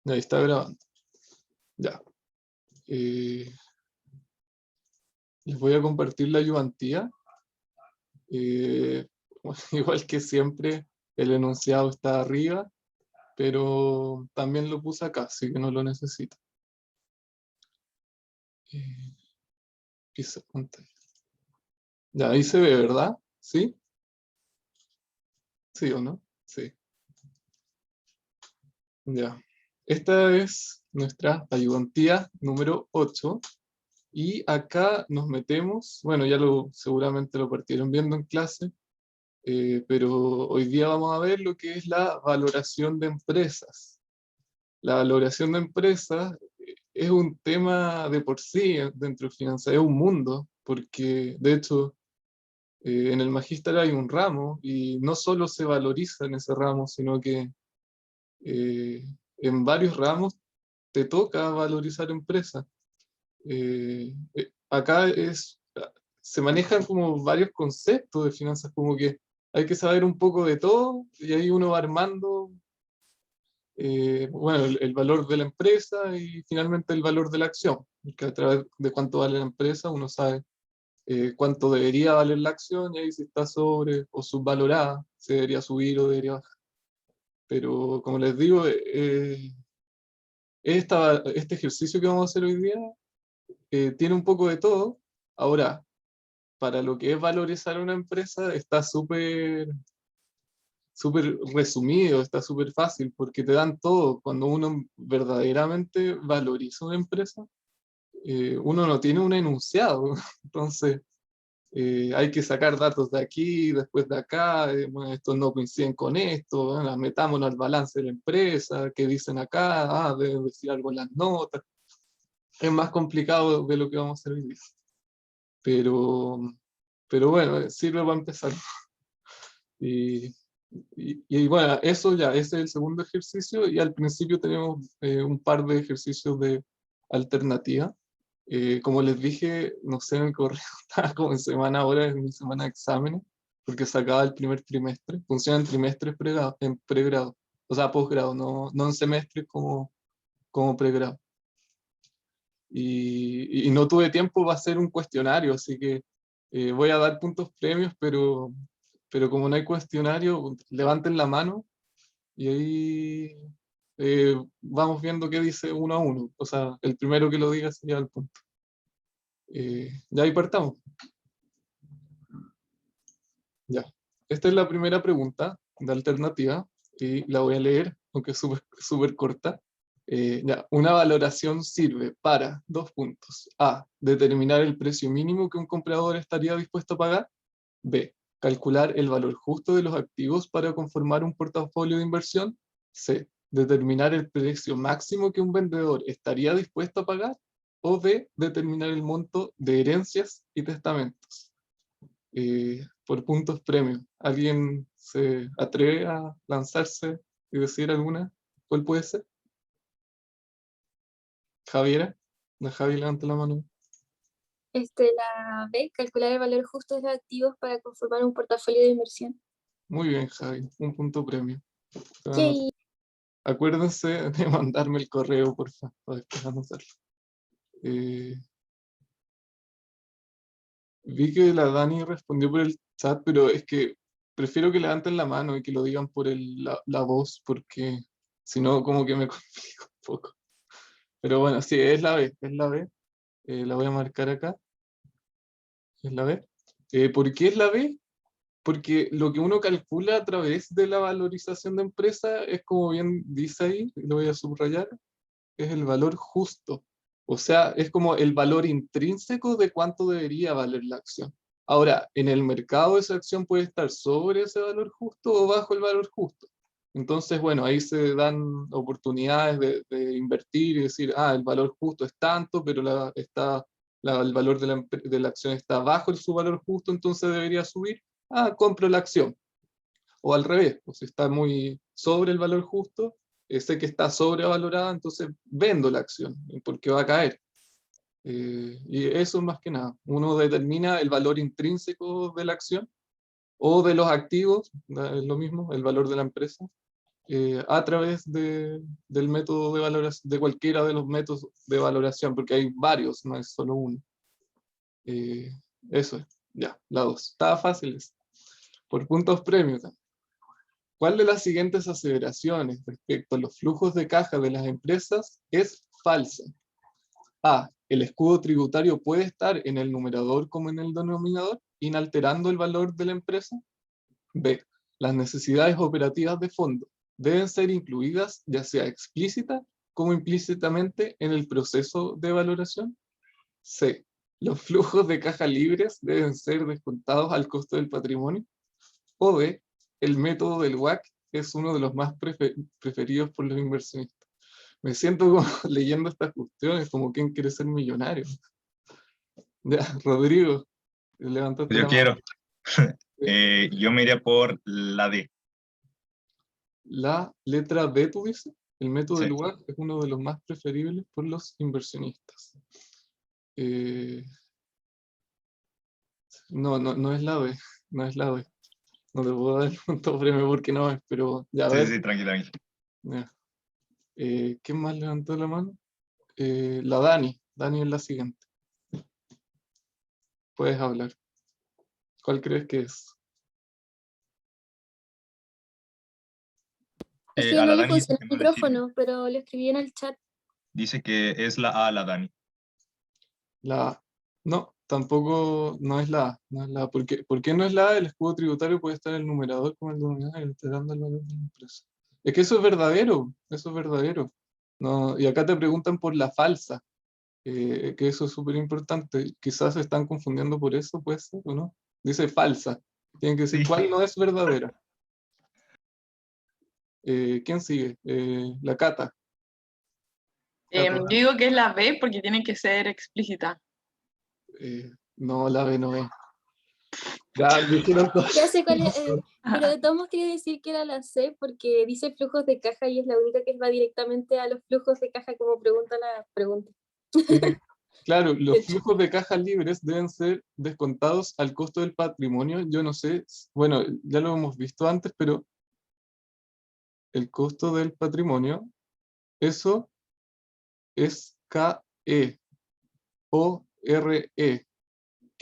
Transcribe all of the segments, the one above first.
Ahí está grabando. Ya. Eh, Les voy a compartir la ayudantía. Eh, Igual que siempre, el enunciado está arriba, pero también lo puse acá, así que no lo necesito. Eh, Piso pantalla. Ya, ahí se ve, ¿verdad? ¿Sí? ¿Sí o no? Sí. Ya. Esta es nuestra ayudantía número 8. Y acá nos metemos, bueno, seguramente lo partieron viendo en clase, pero hoy día vamos a ver lo que es la valoración de empresas. La valoración de empresas es un tema de por sí dentro de finanzas, es un mundo, porque de hecho en el magíster hay un ramo y no solo se valoriza en ese ramo, sino que eh, en varios ramos te toca valorizar empresas. Acá se manejan como varios conceptos de finanzas, como que hay que saber un poco de todo y ahí uno va armando, bueno, el valor de la empresa y finalmente el valor de la acción, que a través de cuánto vale la empresa uno sabe cuánto debería valer la acción y ahí si está sobre o subvalorada, se debería subir o debería bajar. Pero como les digo, este ejercicio que vamos a hacer hoy día tiene un poco de todo. Ahora, para lo que es valorizar una empresa está súper resumido, está súper fácil, porque te dan todo. Cuando uno verdaderamente valoriza una empresa, uno no tiene un enunciado, entonces hay que sacar datos de aquí, después de acá, bueno, estos no coinciden con esto, bueno, metámonos al balance de la empresa, qué dicen acá, deben decir algo en las notas. Es más complicado de lo que vamos a hacer hoy día. Pero, pero bueno, sirve para empezar. Y, y bueno, eso ya, ese es el segundo ejercicio y al principio tenemos un par de ejercicios de alternativa. Como les dije, no sé, en el correo estaba como en semana ahora, en mi semana de exámenes, porque se acaba el primer trimestre. Funciona en trimestres en pregrado, o sea, posgrado, no en semestres como pregrado. Y no tuve tiempo para hacer un cuestionario, así que voy a dar puntos premios, pero como no hay cuestionario, levanten la mano y ahí vamos viendo qué dice uno a uno. O sea, el primero que lo diga sería el punto. Ya ahí partamos. Ya. Esta es la primera pregunta de alternativa y la voy a leer, aunque es súper corta. Ya. Una valoración sirve para dos puntos. A, determinar el precio mínimo que un comprador estaría dispuesto a pagar. B, calcular el valor justo de los activos para conformar un portafolio de inversión. C, determinar el precio máximo que un vendedor estaría dispuesto a pagar. O D, determinar el monto de herencias y testamentos. Por puntos premios. ¿Alguien se atreve a lanzarse y decir alguna? ¿Cuál puede ser? Javiera. La Javi levanta la mano. La B, calcular el valor justo de los activos para conformar un portafolio de inversión. Muy bien, Javi. Un punto premio. Yay. Acuérdense de mandarme el correo, por favor, para después anotarlo. Eh, Vi que la Dani respondió por el chat, pero es que prefiero que levanten la mano y que lo digan por la voz, porque si no, como que me complico un poco. Pero bueno, sí, es la B, es la B. La voy a marcar acá, es la B. ¿Por qué es la B? Porque lo que uno calcula a través de la valorización de empresa es como bien dice ahí, lo voy a subrayar, es el valor justo. O sea, es como el valor intrínseco de cuánto debería valer la acción. Ahora, en el mercado esa acción puede estar sobre ese valor justo o bajo el valor justo. Entonces, bueno, ahí se dan oportunidades de invertir y decir, el valor justo es tanto, pero el valor de la acción está bajo su valor justo, entonces debería subir. Compro la acción. O al revés, pues si está muy sobre el valor justo, sé que está sobrevalorada, entonces vendo la acción, porque va a caer. Y eso más que nada. Uno determina el valor intrínseco de la acción o de los activos, es lo mismo, el valor de la empresa. a través del método de valoración, de cualquiera de los métodos de valoración, porque hay varios, no es solo uno. Eh, Eso es, ya, la 2. Estaba fácil. Por puntos premios. ¿Cuál de las siguientes aseveraciones respecto a los flujos de caja de las empresas es falsa? A. El escudo tributario puede estar en el numerador como en el denominador, inalterando el valor de la empresa. B. Las necesidades operativas de fondo deben ser incluidas, ya sea explícita como implícitamente, en el proceso de valoración. C. Los flujos de caja libres deben ser descontados al costo del patrimonio. O D. El método del WACC es uno de los más preferidos por los inversionistas. Me siento como leyendo estas cuestiones, como quien quiere ser millonario. Ya, Rodrigo, levantaste Yo la mano. quiero. Yo me iría por la D. La letra B, tú dices, el método Sí. del WACC es uno de los más preferibles por los inversionistas. No es la B, no es la B. No te puedo dar el punto premio porque no es, pero ya a Sí, ver. sí, tranquilo, tranquilo. Ya. ¿Quién más levantó la mano? La Dani. Dani es la siguiente. Puedes hablar. ¿Cuál crees que es? Es A que no la le Dani dice funciona que el no le sirve. micrófono, pero lo escribí en el chat. Dice que es la A, la Dani. La A. No, tampoco no es la A. No es la A. ¿Por qué no es la A? El escudo tributario puede estar en el numerador como el denominador, alterando el valor de la empresa. Es que eso es verdadero. Eso es verdadero. No, y acá te preguntan por la falsa. Que eso es súper importante. Quizás se están confundiendo por eso, puede ser, ¿o no? Dice falsa. Tienen que decir Sí. cuál no es verdadera. ¿Quién sigue? La Cata. Yo digo que es la B porque tiene que ser explícita. No, la B no es. Ya dijeron todos. Ya sé cuál es, pero de todos modos quería decir que era la C porque dice flujos de caja y es la única que va directamente a los flujos de caja como pregunta la pregunta. Claro, De los hecho. flujos de caja libres deben ser descontados al costo del patrimonio. Yo no sé, bueno, ya lo hemos visto antes, pero el costo del patrimonio, eso es KE o RE, que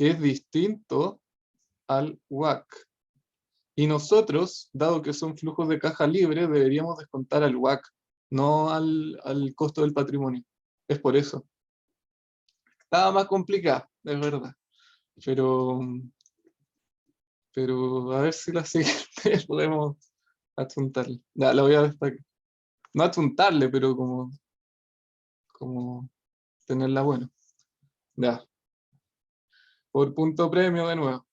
es distinto al WACC. Y nosotros, dado que son flujos de caja libre, deberíamos descontar al WACC, no al costo del patrimonio. Es por eso. Estaba más complicada, es verdad. Pero a ver si la siguiente podemos achuntarle. Ya, la voy a destacar. No achuntarle, pero como tenerla buena. Ya. Por punto premio de nuevo.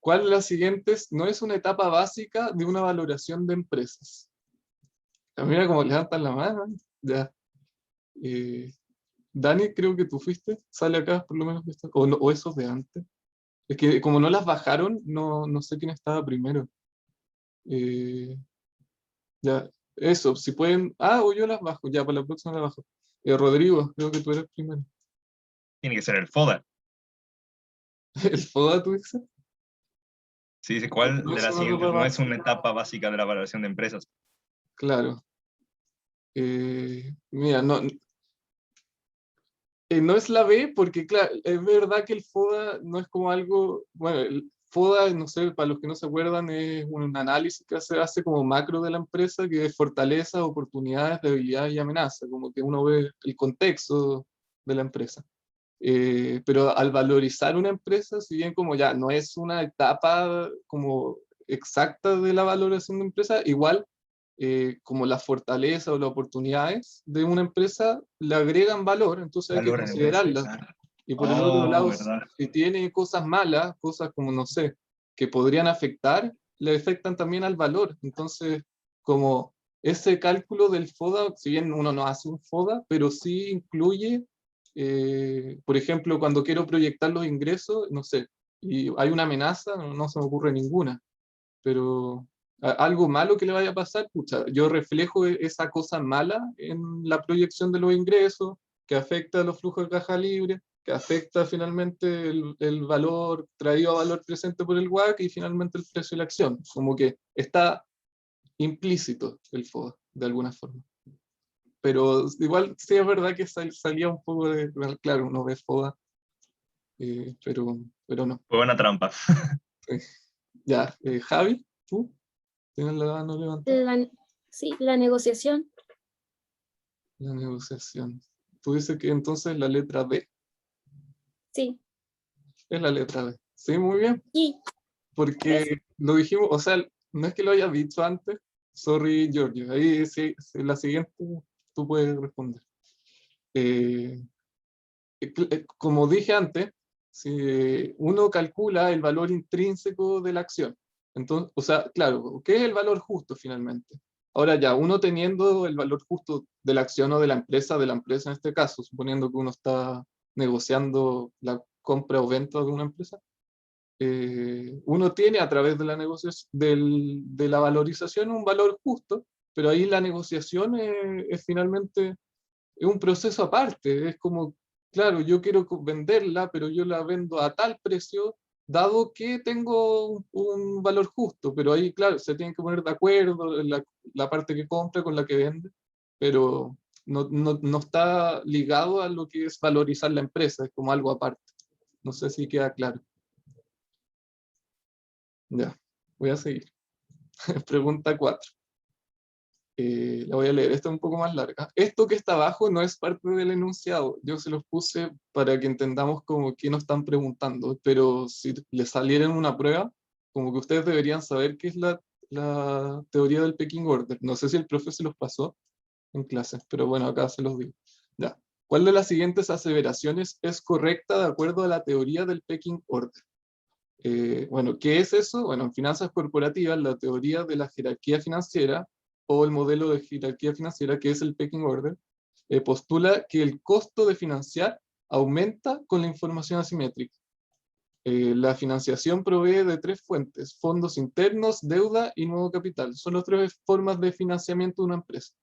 ¿Cuál de las siguientes no es una etapa básica de una valoración de empresas? Mira cómo levantan la mano. Ya. Dani, creo que tú fuiste. Sale acá, por lo menos. O esos de antes. Es que como no las bajaron, no sé quién estaba primero. Eh, Ya, eso, si pueden. Ah, o yo las bajo, ya, para la próxima las bajo. Rodrigo, creo que tú eres primero. Tiene que ser el FODA. ¿El FODA tú dices? Sí, dice cuál No de es las una siguientes no etapa es una etapa básica de la valoración de empresas. claro. Mira, no es la B porque, claro, es verdad que el FODA no es como algo. Bueno, el FODA, no sé, para los que no se acuerdan, es un análisis que se hace como macro de la empresa, que es fortaleza, oportunidades, debilidades y amenazas, como que uno ve el contexto de la empresa. Pero al valorizar una empresa, si bien como ya no es una etapa como exacta de la valoración de empresa, igual como la fortaleza o las oportunidades de una empresa le agregan valor, entonces hay que Valor en empresas. considerarlas. Y por el otro lado, ¿Verdad? si tiene cosas malas, cosas como, no sé, que podrían afectar, le afectan también al valor. Entonces, como ese cálculo del FODA, si bien uno no hace un FODA, pero sí incluye por ejemplo, cuando quiero proyectar los ingresos, no sé, y hay una amenaza, no se me ocurre ninguna, pero algo malo que le vaya a pasar, pucha, yo reflejo esa cosa mala en la proyección de los ingresos, que afecta a los flujos de caja libre, que afecta finalmente el valor traído a valor presente por el WACC y finalmente el precio de la acción. Como que está implícito el FODA, de alguna forma. Pero igual sí es verdad que salía un poco de, bueno, claro, uno ve FODA, pero no. Fue buena trampa. Ya, Javi, ¿tú? ¿Tienes la mano levantada? Sí, la negociación. La negociación. Tú dices que entonces la letra B Sí. es la letra B. Sí, muy bien. Y Porque lo dijimos, o sea, no es que lo hayas dicho antes. Sorry, Giorgio. Ahí sí, sí, la siguiente tú puedes responder. Eh, como dije antes, si uno calcula el valor intrínseco de la acción, entonces, o sea, claro, ¿qué es el valor justo finalmente? Ahora ya, uno teniendo el valor justo de la acción o de la empresa en este caso, suponiendo que uno está negociando la compra o venta de una empresa, uno tiene a través de la negociación, de la valorización un valor justo, pero ahí la negociación es finalmente es un proceso aparte, es como, claro, yo quiero venderla, pero yo la vendo a tal precio, dado que tengo un valor justo, pero ahí, claro, se tienen que poner de acuerdo la parte que compra con la que vende, pero no está ligado a lo que es valorizar la empresa, es como algo aparte. No sé si queda claro. Ya, voy a seguir. Pregunta 4. La voy a leer, esta es un poco más larga. Esto que está abajo no es parte del enunciado, yo se los puse para que entendamos como qué nos están preguntando, pero si les saliera en una prueba, como que ustedes deberían saber qué es la teoría del pecking order. No sé si el profe se los pasó en clases, pero bueno, acá se los digo. Ya. ¿Cuál de las siguientes aseveraciones es correcta de acuerdo a la teoría del pecking order? Bueno, ¿qué es eso? Bueno, en finanzas corporativas, la teoría de la jerarquía financiera o el modelo de jerarquía financiera, que es el pecking order, postula que el costo de financiar aumenta con la información asimétrica. La financiación provee de 3 fuentes: fondos internos, deuda y nuevo capital. Son las 3 formas de financiamiento de una empresa.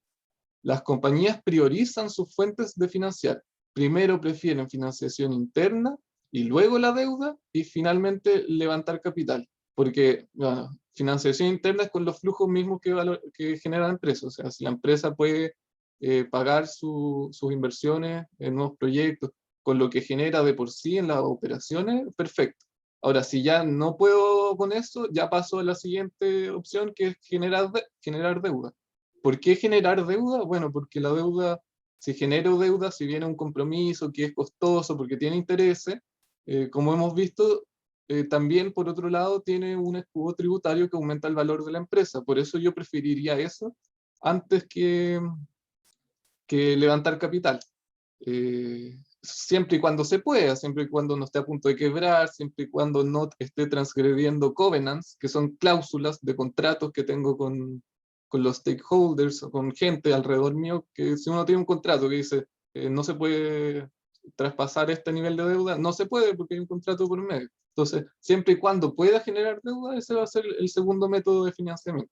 Las compañías priorizan sus fuentes de financiar. Primero prefieren financiación interna y luego la deuda y finalmente levantar capital. Porque, bueno, financiación interna es con los flujos mismos que genera la empresa. O sea, si la empresa puede pagar sus inversiones en nuevos proyectos con lo que genera de por sí en las operaciones, perfecto. Ahora, si ya no puedo con eso, ya paso a la siguiente opción, que es generar deuda. ¿Por qué generar deuda? Bueno, porque la deuda, si genero deuda, si viene un compromiso que es costoso porque tiene intereses, como hemos visto, también por otro lado tiene un escudo tributario que aumenta el valor de la empresa. Por eso yo preferiría eso antes que levantar capital. Siempre y cuando se pueda, siempre y cuando no esté a punto de quebrar, siempre y cuando no esté transgrediendo covenants, que son cláusulas de contratos que tengo con los stakeholders o con gente alrededor mío, que si uno tiene un contrato que dice no se puede traspasar este nivel de deuda, no se puede porque hay un contrato por medio. Entonces, siempre y cuando pueda generar deuda, ese va a ser el segundo método de financiamiento.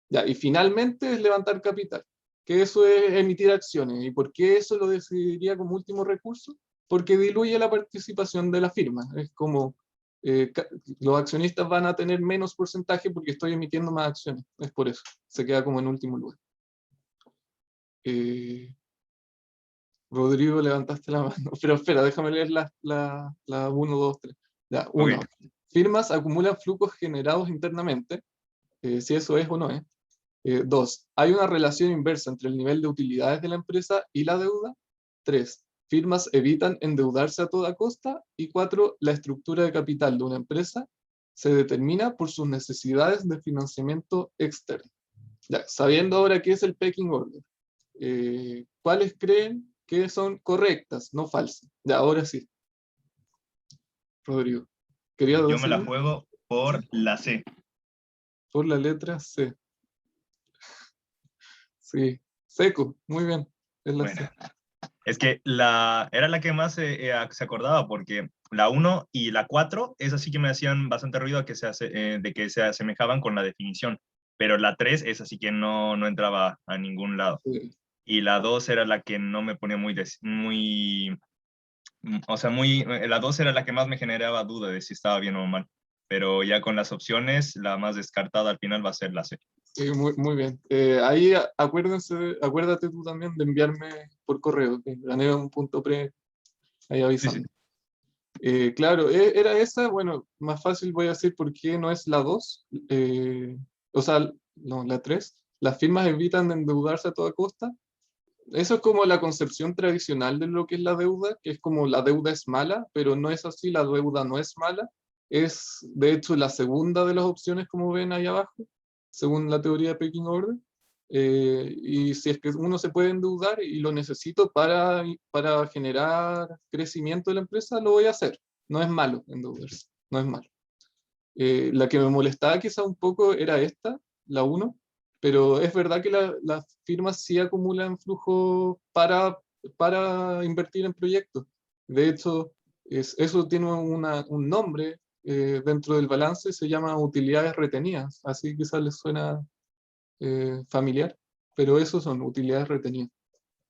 Ya, y finalmente es levantar capital, que eso es emitir acciones. ¿Y por qué eso lo decidiría como último recurso? Porque diluye la participación de la firma. Es como eh, los accionistas van a tener menos porcentaje porque estoy emitiendo más acciones. Es por eso. Se queda como en último lugar. Rodrigo, levantaste la mano. Pero espera, déjame leer la 1, 2, 3. Ya, 1. Ok. Firmas acumulan flujos generados internamente, si eso es o no es. 2. ¿Hay una relación inversa entre el nivel de utilidades de la empresa y la deuda? 3. Firmas evitan endeudarse a toda costa. Y 4. La estructura de capital de una empresa se determina por sus necesidades de financiamiento externo. Ya, sabiendo ahora qué es el pecking order, ¿cuáles creen que son correctas, no falsas? Ya, ahora sí. Rodrigo, ¿quería Yo me la decirlo? juego por la C. Por la letra C. Sí, seco, muy bien. Es la Bueno, C. es que era la que más se acordaba, porque la 1 y la 4, esas sí que me hacían bastante ruido de que se asemejaban con la definición, pero la 3, esa sí que no entraba a ningún lado. Sí. Y la 2 era la que no me ponía la 2 era la que más me generaba duda de si estaba bien o mal. Pero ya con las opciones, la más descartada al final va a ser la C. Muy bien. Ahí acuérdate tú también de enviarme por correo, que gané un punto pre ahí Sí, avisando. sí. Claro, era esa, bueno, más fácil voy a decir por qué no es la 2, o sea, no, la 3. Las firmas evitan de endeudarse a toda costa. Eso es como la concepción tradicional de lo que es la deuda, que es como la deuda es mala, pero no es así, la deuda no es mala. Es, de hecho, la segunda de las opciones, como ven ahí abajo, según la teoría de Pecking Order. Y si es que uno se puede endeudar y lo necesito para generar crecimiento de la empresa, lo voy a hacer. No es malo endeudarse, no es malo. La que me molestaba quizá un poco era esta, la uno, pero es verdad que las firmas sí acumulan flujo para invertir en proyectos. De hecho, eso tiene un nombre dentro del balance, se llama utilidades retenidas, así quizás les suena familiar, pero eso son utilidades retenidas.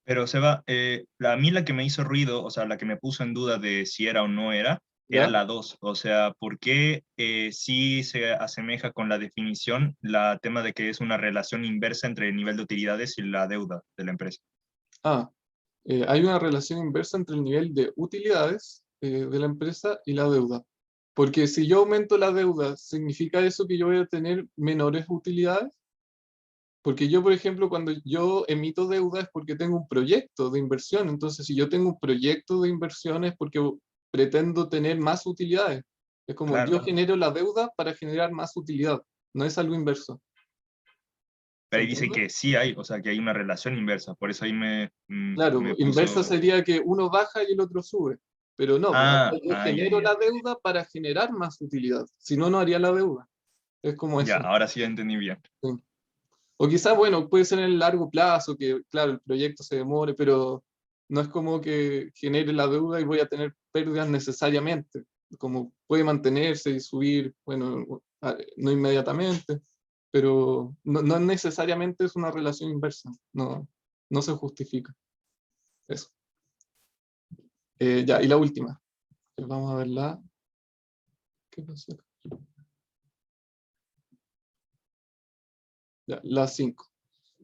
Pero Seba, a mí la que me hizo ruido, o sea, la que me puso en duda de si era o no era ¿Ya? la 2. O sea, ¿por qué sí se asemeja con la definición la tema de que es una relación inversa entre el nivel de utilidades y la deuda de la empresa? Ah, hay una relación inversa entre el nivel de utilidades de la empresa y la deuda. Porque si yo aumento la deuda, ¿significa eso que yo voy a tener menores utilidades? Porque yo, por ejemplo, cuando yo emito deuda es porque tengo un proyecto de inversión. Entonces, si yo tengo un proyecto de inversión es porque pretendo tener más utilidades. Es como yo Claro. genero la deuda para generar más utilidad. No es algo inverso. ¿Se Pero ahí dice entiende? que sí hay, o sea, que hay una relación inversa. Por eso ahí Claro, me inversa puso... sería que uno baja y el otro sube. Pero no, pues, acá yo Ya, genero ya. la deuda para generar más utilidad. Si no, no haría la deuda. Es como Ya, eso. ahora sí ya entendí bien. Sí. O quizás, bueno, puede ser en el largo plazo, que claro, el proyecto se demore, pero no es como que genere la deuda y voy a tener pérdidas necesariamente. Como puede mantenerse y subir, bueno, no inmediatamente, pero no necesariamente es una relación inversa. No, no se justifica. Eso. Ya, y la última. Vamos a verla. ¿Qué pasó acá? Ya, la 5.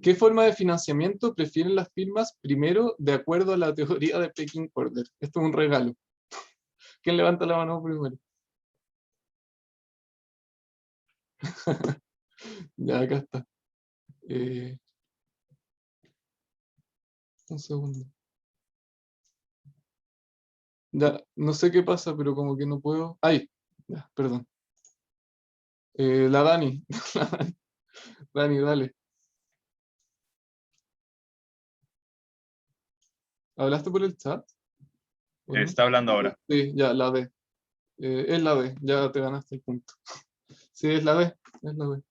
¿Qué forma de financiamiento prefieren las firmas primero de acuerdo a la teoría de Pecking Order? Esto es un regalo. ¿Quién levanta la mano primero? Ya, acá está. Eh, un segundo. Ya, no sé qué pasa, pero como que no puedo. ¡Ay! Ya, perdón. La Dani. Dani, dale. ¿Hablaste por el chat? ¿O no? Está hablando ahora. Sí, ya, la D. Es la D, ya te ganaste el punto. Sí, es la D, es la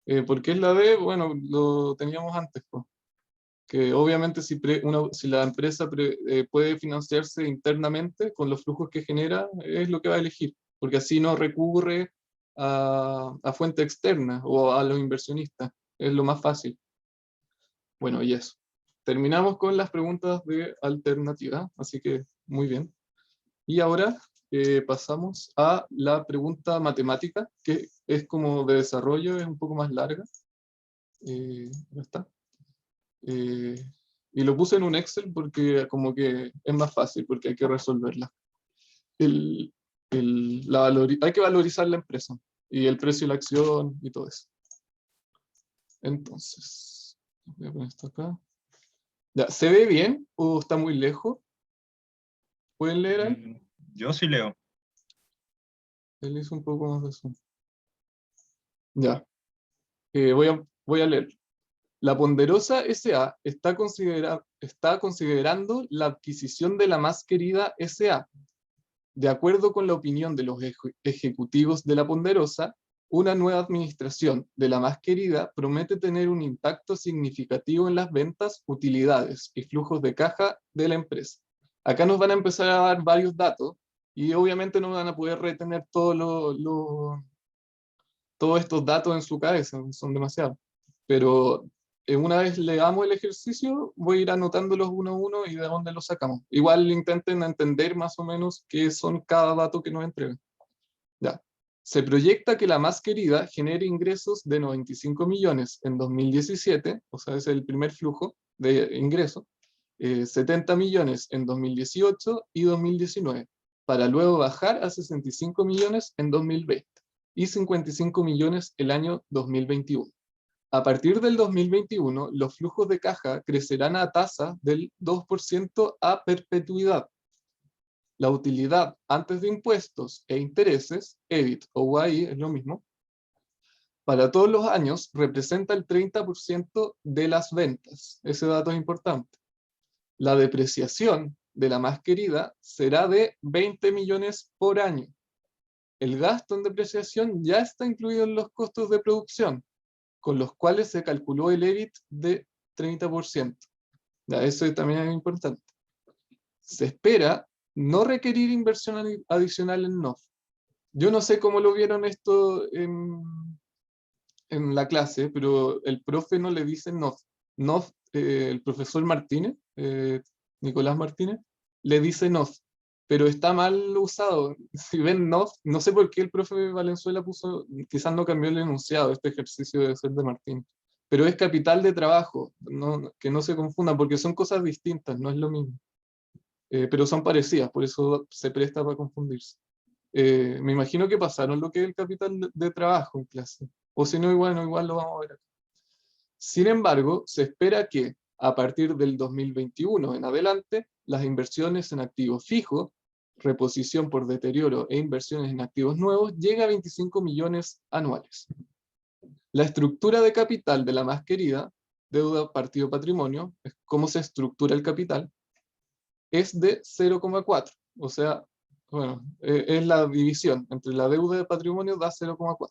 D. ¿Por qué es la D? Bueno, lo teníamos antes, pues. Que obviamente si la empresa puede financiarse internamente con los flujos que genera, es lo que va a elegir, porque así no recurre a fuente externa o a los inversionistas, es lo más fácil. Bueno, y eso. Terminamos con las preguntas de alternativa, así que muy bien. Y ahora pasamos a la pregunta matemática, que es como de desarrollo, es un poco más larga. ¿Dónde está? Eh, y lo puse en un Excel porque como que es más fácil, porque hay que resolverla. El, hay que valorizar la empresa y el precio de la acción y todo eso. Entonces, voy a poner esto acá. Ya, ¿se ve bien o está muy lejos? ¿Pueden leer ahí? Yo sí leo. Él hizo un poco más de zoom. Ya, voy a leer. La Ponderosa S.A. está considerando la adquisición de la más querida S.A. De acuerdo con la opinión de los ejecutivos de la Ponderosa, una nueva administración de la más querida promete tener un impacto significativo en las ventas, utilidades y flujos de caja de la empresa. Acá nos van a empezar a dar varios datos y obviamente no van a poder retener todos estos datos en su cabeza, son demasiados. Pero una vez leamos el ejercicio, voy a ir anotándolos uno a uno y de dónde los sacamos. Igual intenten entender más o menos qué son cada dato que nos entregan. Ya. Se proyecta que la más querida genere ingresos de 95 millones en 2017, o sea, ese es el primer flujo de ingresos, 70 millones en 2018 y 2019, para luego bajar a 65 millones en 2020 y 55 millones el año 2021. A partir del 2021, los flujos de caja crecerán a tasa del 2% a perpetuidad. La utilidad antes de impuestos e intereses, EBIT o UAI, es lo mismo, para todos los años representa el 30% de las ventas. Ese dato es importante. La depreciación de la más querida será de 20 millones por año. El gasto en depreciación ya está incluido en los costos de producción, con los cuales se calculó el EBIT de 30%. Ya, eso también es importante. Se espera no requerir inversión adicional en NOF. Yo no sé cómo lo vieron esto en la clase, pero el profe no le dice NOF. NOF, el profesor Martínez, Nicolás Martínez, le dice NOF, pero está mal usado. Si ven NOF, no sé por qué el profe Valenzuela puso, quizás no cambió el enunciado, este ejercicio debe ser de Martínez, pero es capital de trabajo, que no se confunda, porque son cosas distintas, no es lo mismo. Pero son parecidas, por eso se presta para confundirse. Me imagino que pasaron lo que es el capital de trabajo en clase, o si no, igual lo vamos a ver acá. Sin embargo, se espera que a partir del 2021 en adelante, las inversiones en activos fijos, reposición por deterioro e inversiones en activos nuevos, lleguen a 25 millones anuales. La estructura de capital de la más querida, deuda partido patrimonio, es cómo se estructura el capital, es de 0,4. O sea, bueno, es la división entre la deuda de patrimonio da 0,4.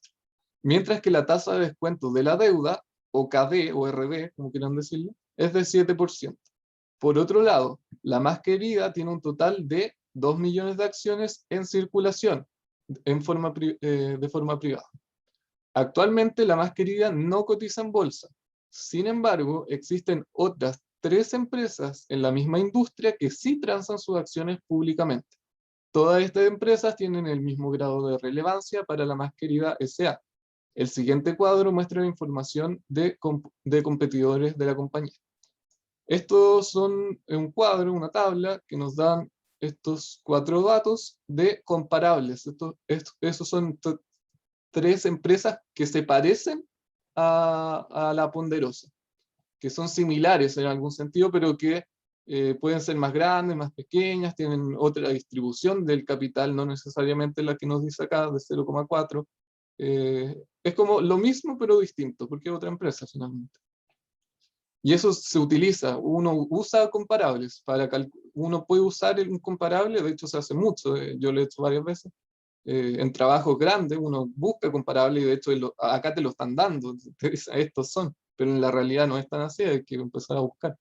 Mientras que la tasa de descuento de la deuda, o KD o RD, como quieran decirlo, es de 7%. Por otro lado, la más querida tiene un total de 2 millones de acciones en circulación de forma privada. Actualmente la más querida no cotiza en bolsa. Sin embargo, existen otras 3 empresas en la misma industria que sí transan sus acciones públicamente. Todas estas empresas tienen el mismo grado de relevancia para la más querida SA. El siguiente cuadro muestra la información de competidores de la compañía. Estos son un cuadro, una tabla, que nos dan estos 4 datos de comparables. Esos son 3 empresas que se parecen a la Ponderosa, que son similares en algún sentido, pero que pueden ser más grandes, más pequeñas, tienen otra distribución del capital, no necesariamente la que nos dice acá, de 0,4. Es como lo mismo, pero distinto, porque es otra empresa finalmente. Y eso se utiliza, uno usa comparables, uno puede usar un comparable, de hecho se hace mucho, yo lo he hecho varias veces, en trabajos grandes uno busca comparables y de hecho acá te lo están dando, te dicen, estos son, pero en la realidad no es tan así, hay que empezar a buscar.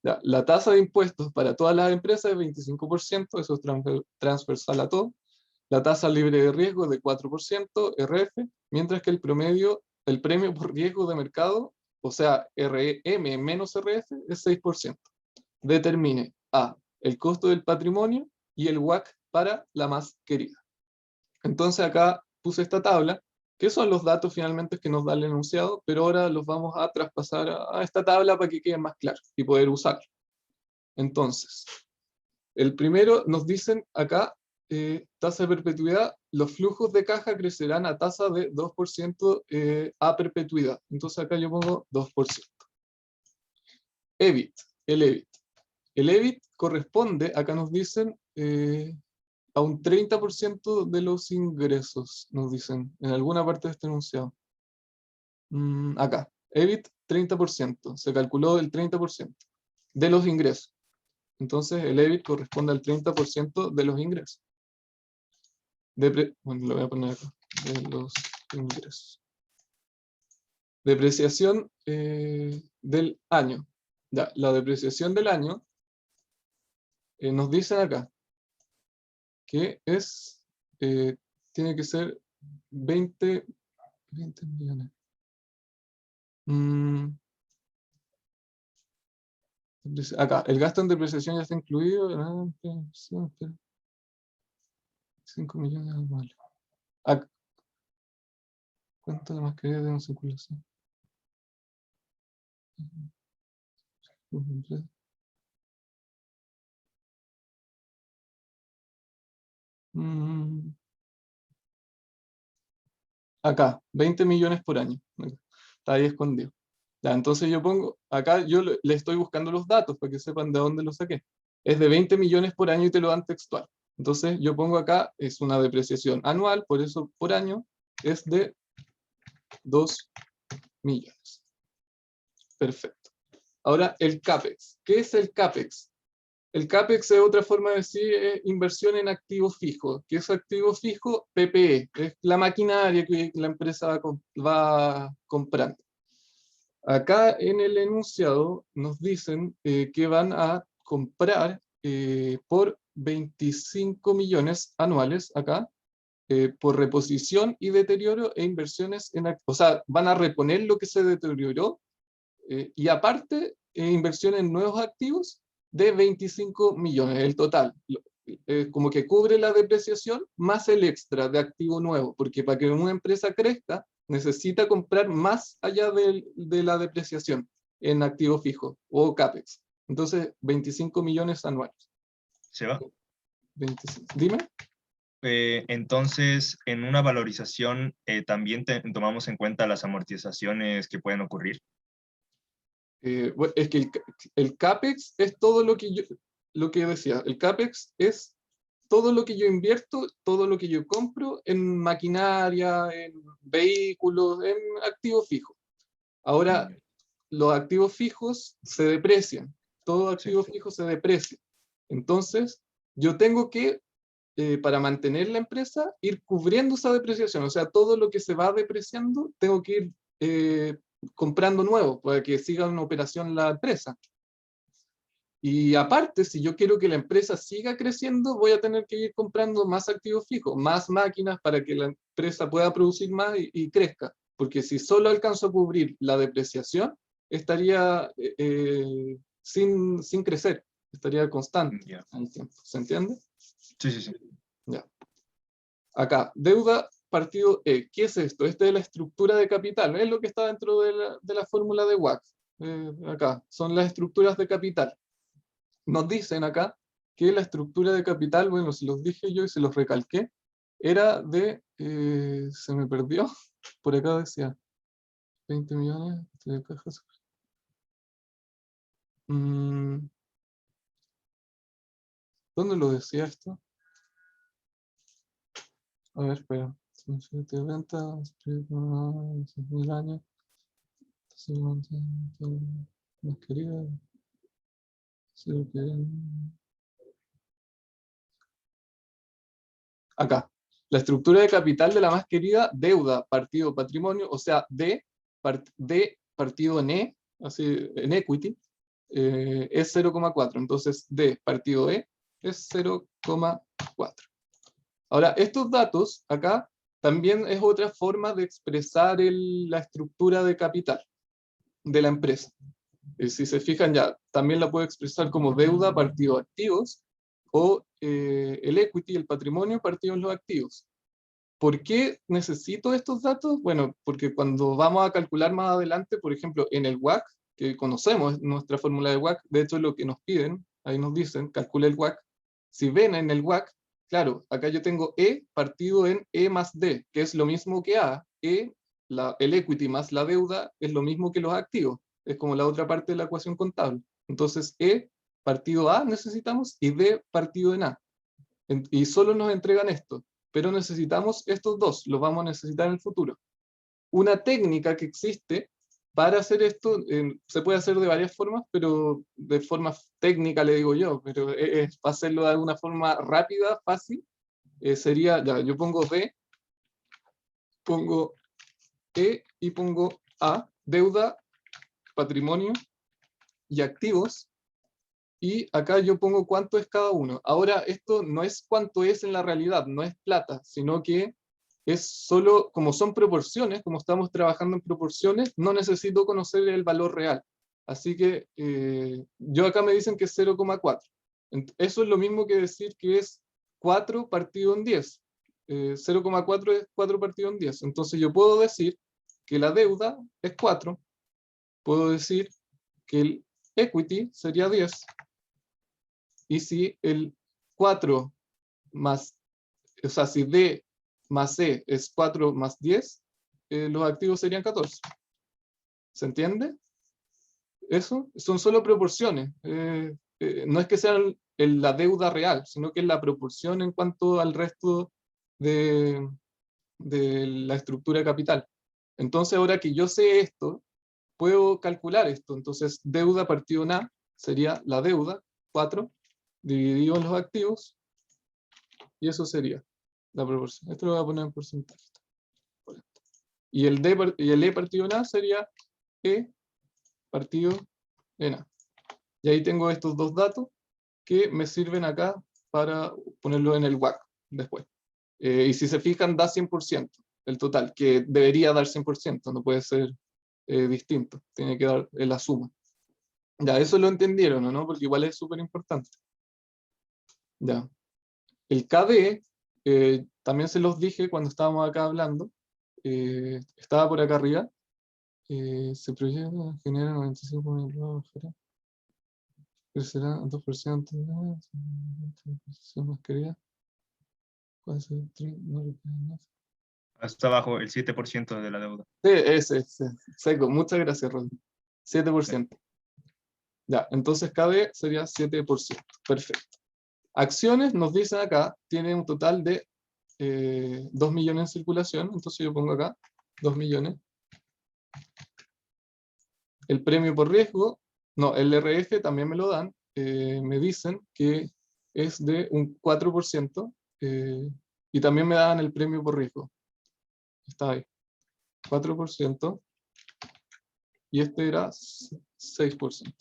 La tasa de impuestos para todas las empresas es 25%, eso es transversal a todo. La tasa libre de riesgo es de 4%, RF, mientras que el premio por riesgo de mercado, o sea, RM menos RF, es 6%. Determine A, el costo del patrimonio y el WACC para la más querida. Entonces acá puse esta tabla, que son los datos finalmente que nos da el enunciado, pero ahora los vamos a traspasar a esta tabla para que quede más claro y poder usarlo. Entonces, el primero nos dicen acá, tasa de perpetuidad, los flujos de caja crecerán a tasa de 2% a perpetuidad. Entonces acá yo pongo 2%. EBIT, el EBIT. El EBIT corresponde, acá nos dicen, a un 30% de los ingresos, nos dicen, en alguna parte de este enunciado. Acá, EBIT 30%, se calculó el 30% de los ingresos. Entonces el EBIT corresponde al 30% de los ingresos. Bueno, lo voy a poner acá, de los ingresos. Depreciación del año. Ya, la depreciación del año nos dicen acá que tiene que ser 20 millones. Acá, el gasto en depreciación ya está incluido. 5 millones anuales. ¿Cuánto de mascarilla tenemos en circulación? Mm. Acá, 20 millones por año. Está ahí escondido. Ya, entonces yo pongo, acá yo le estoy buscando los datos para que sepan de dónde lo saqué. Es de 20 millones por año y te lo dan textual. Entonces yo pongo acá, es una depreciación anual, por eso por año es de 2 millones. Perfecto. Ahora el CAPEX. ¿Qué es el CAPEX? El CAPEX es otra forma de decir inversión en activos fijos. ¿Qué es activo fijo? PPE. Es la maquinaria que la empresa va comprando. Acá en el enunciado nos dicen que van a comprar por 25 millones anuales acá, por reposición y deterioro e inversiones o sea, van a reponer lo que se deterioró y aparte inversión en nuevos activos de 25 millones, el total. Como que cubre la depreciación más el extra de activo nuevo, porque para que una empresa crezca necesita comprar más allá de la depreciación en activo fijo o CAPEX. Entonces, 25 millones anuales. ¿Se va? 25. Dime. Entonces, en una valorización también tomamos en cuenta las amortizaciones que pueden ocurrir. Bueno, es que el CAPEX es todo lo que decía. El CAPEX es todo lo que yo invierto, todo lo que yo compro en maquinaria, en vehículos, en activos fijos. Ahora, los activos fijos se deprecian. Todo activo fijo se deprecia. Entonces, yo tengo que, para mantener la empresa, ir cubriendo esa depreciación. O sea, todo lo que se va depreciando, tengo que ir comprando nuevo para que siga una operación la empresa. Y aparte, si yo quiero que la empresa siga creciendo, voy a tener que ir comprando más activos fijos, más máquinas para que la empresa pueda producir más y crezca. Porque si solo alcanzo a cubrir la depreciación, estaría sin crecer, estaría constante en el tiempo. ¿Se entiende? Sí, sí, sí. Ya. Acá, deuda partido E. ¿Qué es esto? Esta es la estructura de capital. Es lo que está dentro de la fórmula de WACC. Acá, son las estructuras de capital. Nos dicen acá que la estructura de capital, bueno, se los dije yo y se los recalqué, era de, se me perdió, por acá decía, 20 millones de cajas. ¿Dónde lo decía esto? A ver, espera. 7 ventas, 1000 años. Más querida. Acá, la estructura de capital de la más querida, deuda, partido, patrimonio, o sea, D partido en E, así, en equity, es 0,4. Entonces, D partido E es 0,4. Ahora, estos datos acá también es otra forma de expresar la estructura de capital de la empresa. Si se fijan ya, también la puedo expresar como deuda partido activos o el equity, el patrimonio partido en los activos. ¿Por qué necesito estos datos? Bueno, porque cuando vamos a calcular más adelante, por ejemplo, en el WACC, que conocemos nuestra fórmula de WACC, de hecho es lo que nos piden, ahí nos dicen, calcula el WACC. Si ven en el WACC, claro, acá yo tengo E partido en E más D, que es lo mismo que A. El equity más la deuda es lo mismo que los activos. Es como la otra parte de la ecuación contable. Entonces, E partido A necesitamos y D partido en A. Y solo nos entregan esto. Pero necesitamos estos dos, los vamos a necesitar en el futuro. Una técnica que existe para hacer esto, se puede hacer de varias formas, pero de forma técnica le digo yo, pero es para hacerlo de alguna forma rápida, fácil, sería, ya, yo pongo D, pongo E y pongo A, deuda, patrimonio y activos, y acá yo pongo cuánto es cada uno. Ahora, esto no es cuánto es en la realidad, no es plata, sino que es solo, como son proporciones, como estamos trabajando en proporciones, no necesito conocer el valor real. Así que yo acá me dicen que es 0,4. Eso es lo mismo que decir que es 4 partido en 10. 0,4 es 4 partido en 10. Entonces yo puedo decir que la deuda es 4. Puedo decir que el equity sería 10. Y si el 4 más, o sea, si D más E es 4 más 10, los activos serían 14. ¿Se entiende? Eso son solo proporciones. No es que sea la deuda real, sino que es la proporción en cuanto al resto de la estructura de capital. Entonces, ahora que yo sé esto, puedo calcular esto. Entonces, deuda partido en A sería la deuda, 4, dividido en los activos, y eso sería la proporción. Esto lo voy a poner en porcentaje. Y el E partido en A sería E partido en A. Y ahí tengo estos dos datos que me sirven acá para ponerlo en el WACC después. Y si se fijan, da 100% el total, que debería dar 100%, no puede ser distinto, tiene que dar la suma. Ya, eso lo entendieron, ¿no? Porque igual es súper importante. Ya. El KD, también se los dije cuando estábamos acá hablando, estaba por acá arriba, se proyecta, genera 95 mil dólares, crecerá 2%, más querida. Hasta abajo, el 7% de la deuda. Sí, ese, seco. Muchas gracias, Rodrigo. 7%. Ya, entonces KB sería 7%. Perfecto. Acciones, nos dicen acá, tiene un total de 2 millones en circulación. Entonces yo pongo acá 2 millones. El premio por riesgo, no, el RF también me lo dan. Me dicen que es de un 4%. Y también me dan el premio por riesgo. Está ahí. 4%. Y este era 6%.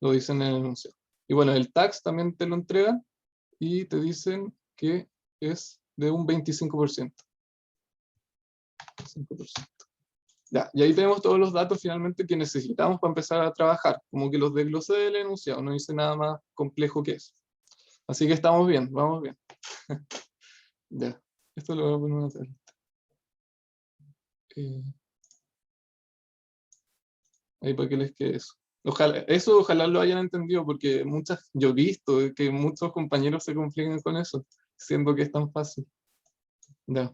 Lo dicen en el enunciado. Y bueno, el tax también te lo entregan y te dicen que es de un 25%. 5%. Ya, y ahí tenemos todos los datos finalmente que necesitamos para empezar a trabajar, como que los desglosé del enunciado, no hice nada más complejo que eso. Así que estamos bien, vamos bien. Ya, esto lo voy a poner en una tablita. Ahí para que les quede eso. Ojalá lo hayan entendido, porque yo he visto que muchos compañeros se complican con eso, siendo que es tan fácil. Ya.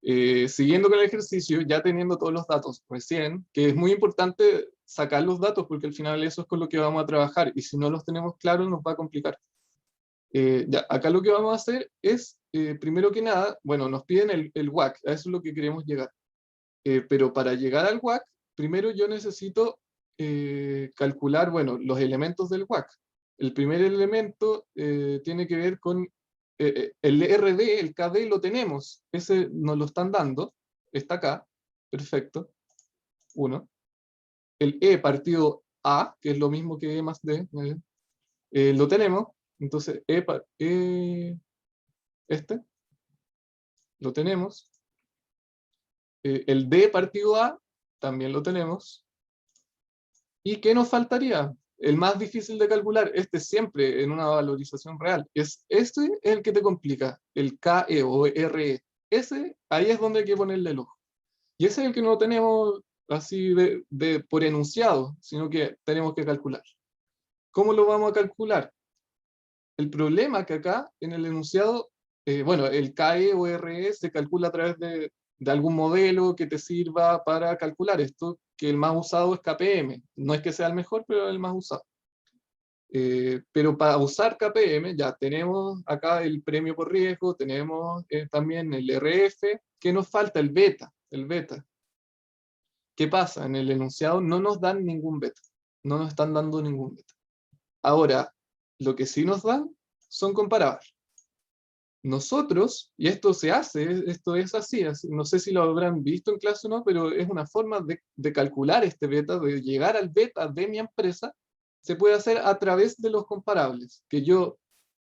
Siguiendo con el ejercicio, ya teniendo todos los datos recién, que es muy importante sacar los datos, porque al final eso es con lo que vamos a trabajar, y si no los tenemos claros nos va a complicar. Ya, acá lo que vamos a hacer es, primero que nada, bueno, nos piden el WACC, a eso es lo que queremos llegar. Pero para llegar al WACC, primero yo necesito calcular, bueno, los elementos del WACC. El primer elemento tiene que ver con el RD, el KD lo tenemos, ese nos lo están dando, está acá, perfecto, 1. El E partido A, que es lo mismo que E más D, lo tenemos, entonces este, lo tenemos. El D partido A, también lo tenemos. ¿Y qué nos faltaría? El más difícil de calcular, este siempre en una valorización real, es el que te complica, el KE o RE. Ahí es donde hay que ponerle el ojo. Y ese es el que no tenemos así por enunciado, sino que tenemos que calcular. ¿Cómo lo vamos a calcular? El problema que acá en el enunciado, bueno, el KE o RE se calcula a través de algún modelo que te sirva para calcular esto, que el más usado es KPM. No es que sea el mejor, pero el más usado. Pero para usar KPM ya tenemos acá el premio por riesgo, tenemos también el RF, que nos falta el beta. ¿Qué pasa? En el enunciado no nos dan ningún beta. No nos están dando ningún beta. Ahora, lo que sí nos dan son comparables. Nosotros, y esto se hace, esto es así, no sé si lo habrán visto en clase o no, pero es una forma de calcular este beta, de llegar al beta de mi empresa, se puede hacer a través de los comparables, que yo,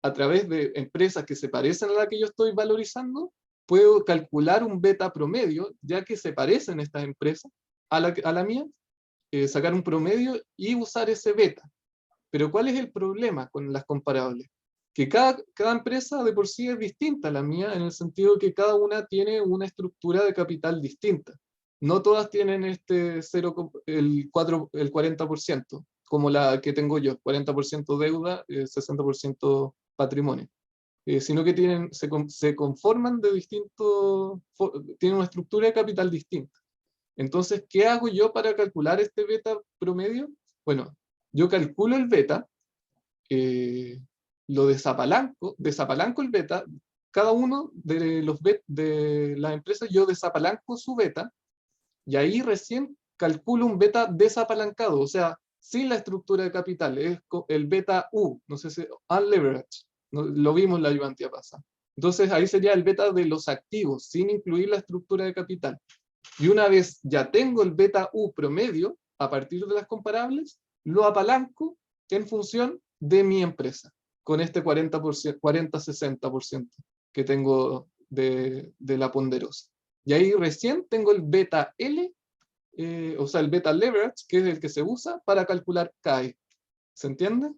a través de empresas que se parecen a la que yo estoy valorizando, puedo calcular un beta promedio, ya que se parecen estas empresas a la mía, sacar un promedio y usar ese beta. Pero ¿cuál es el problema con las comparables? que cada empresa de por sí es distinta a la mía, en el sentido que cada una tiene una estructura de capital distinta. No todas tienen el 40%, como la que tengo yo, 40% deuda, 60% patrimonio. Sino que se conforman de tienen una estructura de capital distinta. Entonces, ¿qué hago yo para calcular este beta promedio? Bueno, yo calculo el beta, lo desapalanco el beta, cada uno de de las empresas yo desapalanco su beta, y ahí recién calculo un beta desapalancado, o sea, sin la estructura de capital, es el beta U, no sé si, unleveraged, lo vimos en la ayudantía pasada. Entonces ahí sería el beta de los activos, sin incluir la estructura de capital. Y una vez ya tengo el beta U promedio, a partir de las comparables, lo apalanco en función de mi empresa, con este 40-60% que tengo de la ponderosa. Y ahí recién tengo el beta L, o sea, el beta leverage, que es el que se usa para calcular CAE. ¿Se entiende?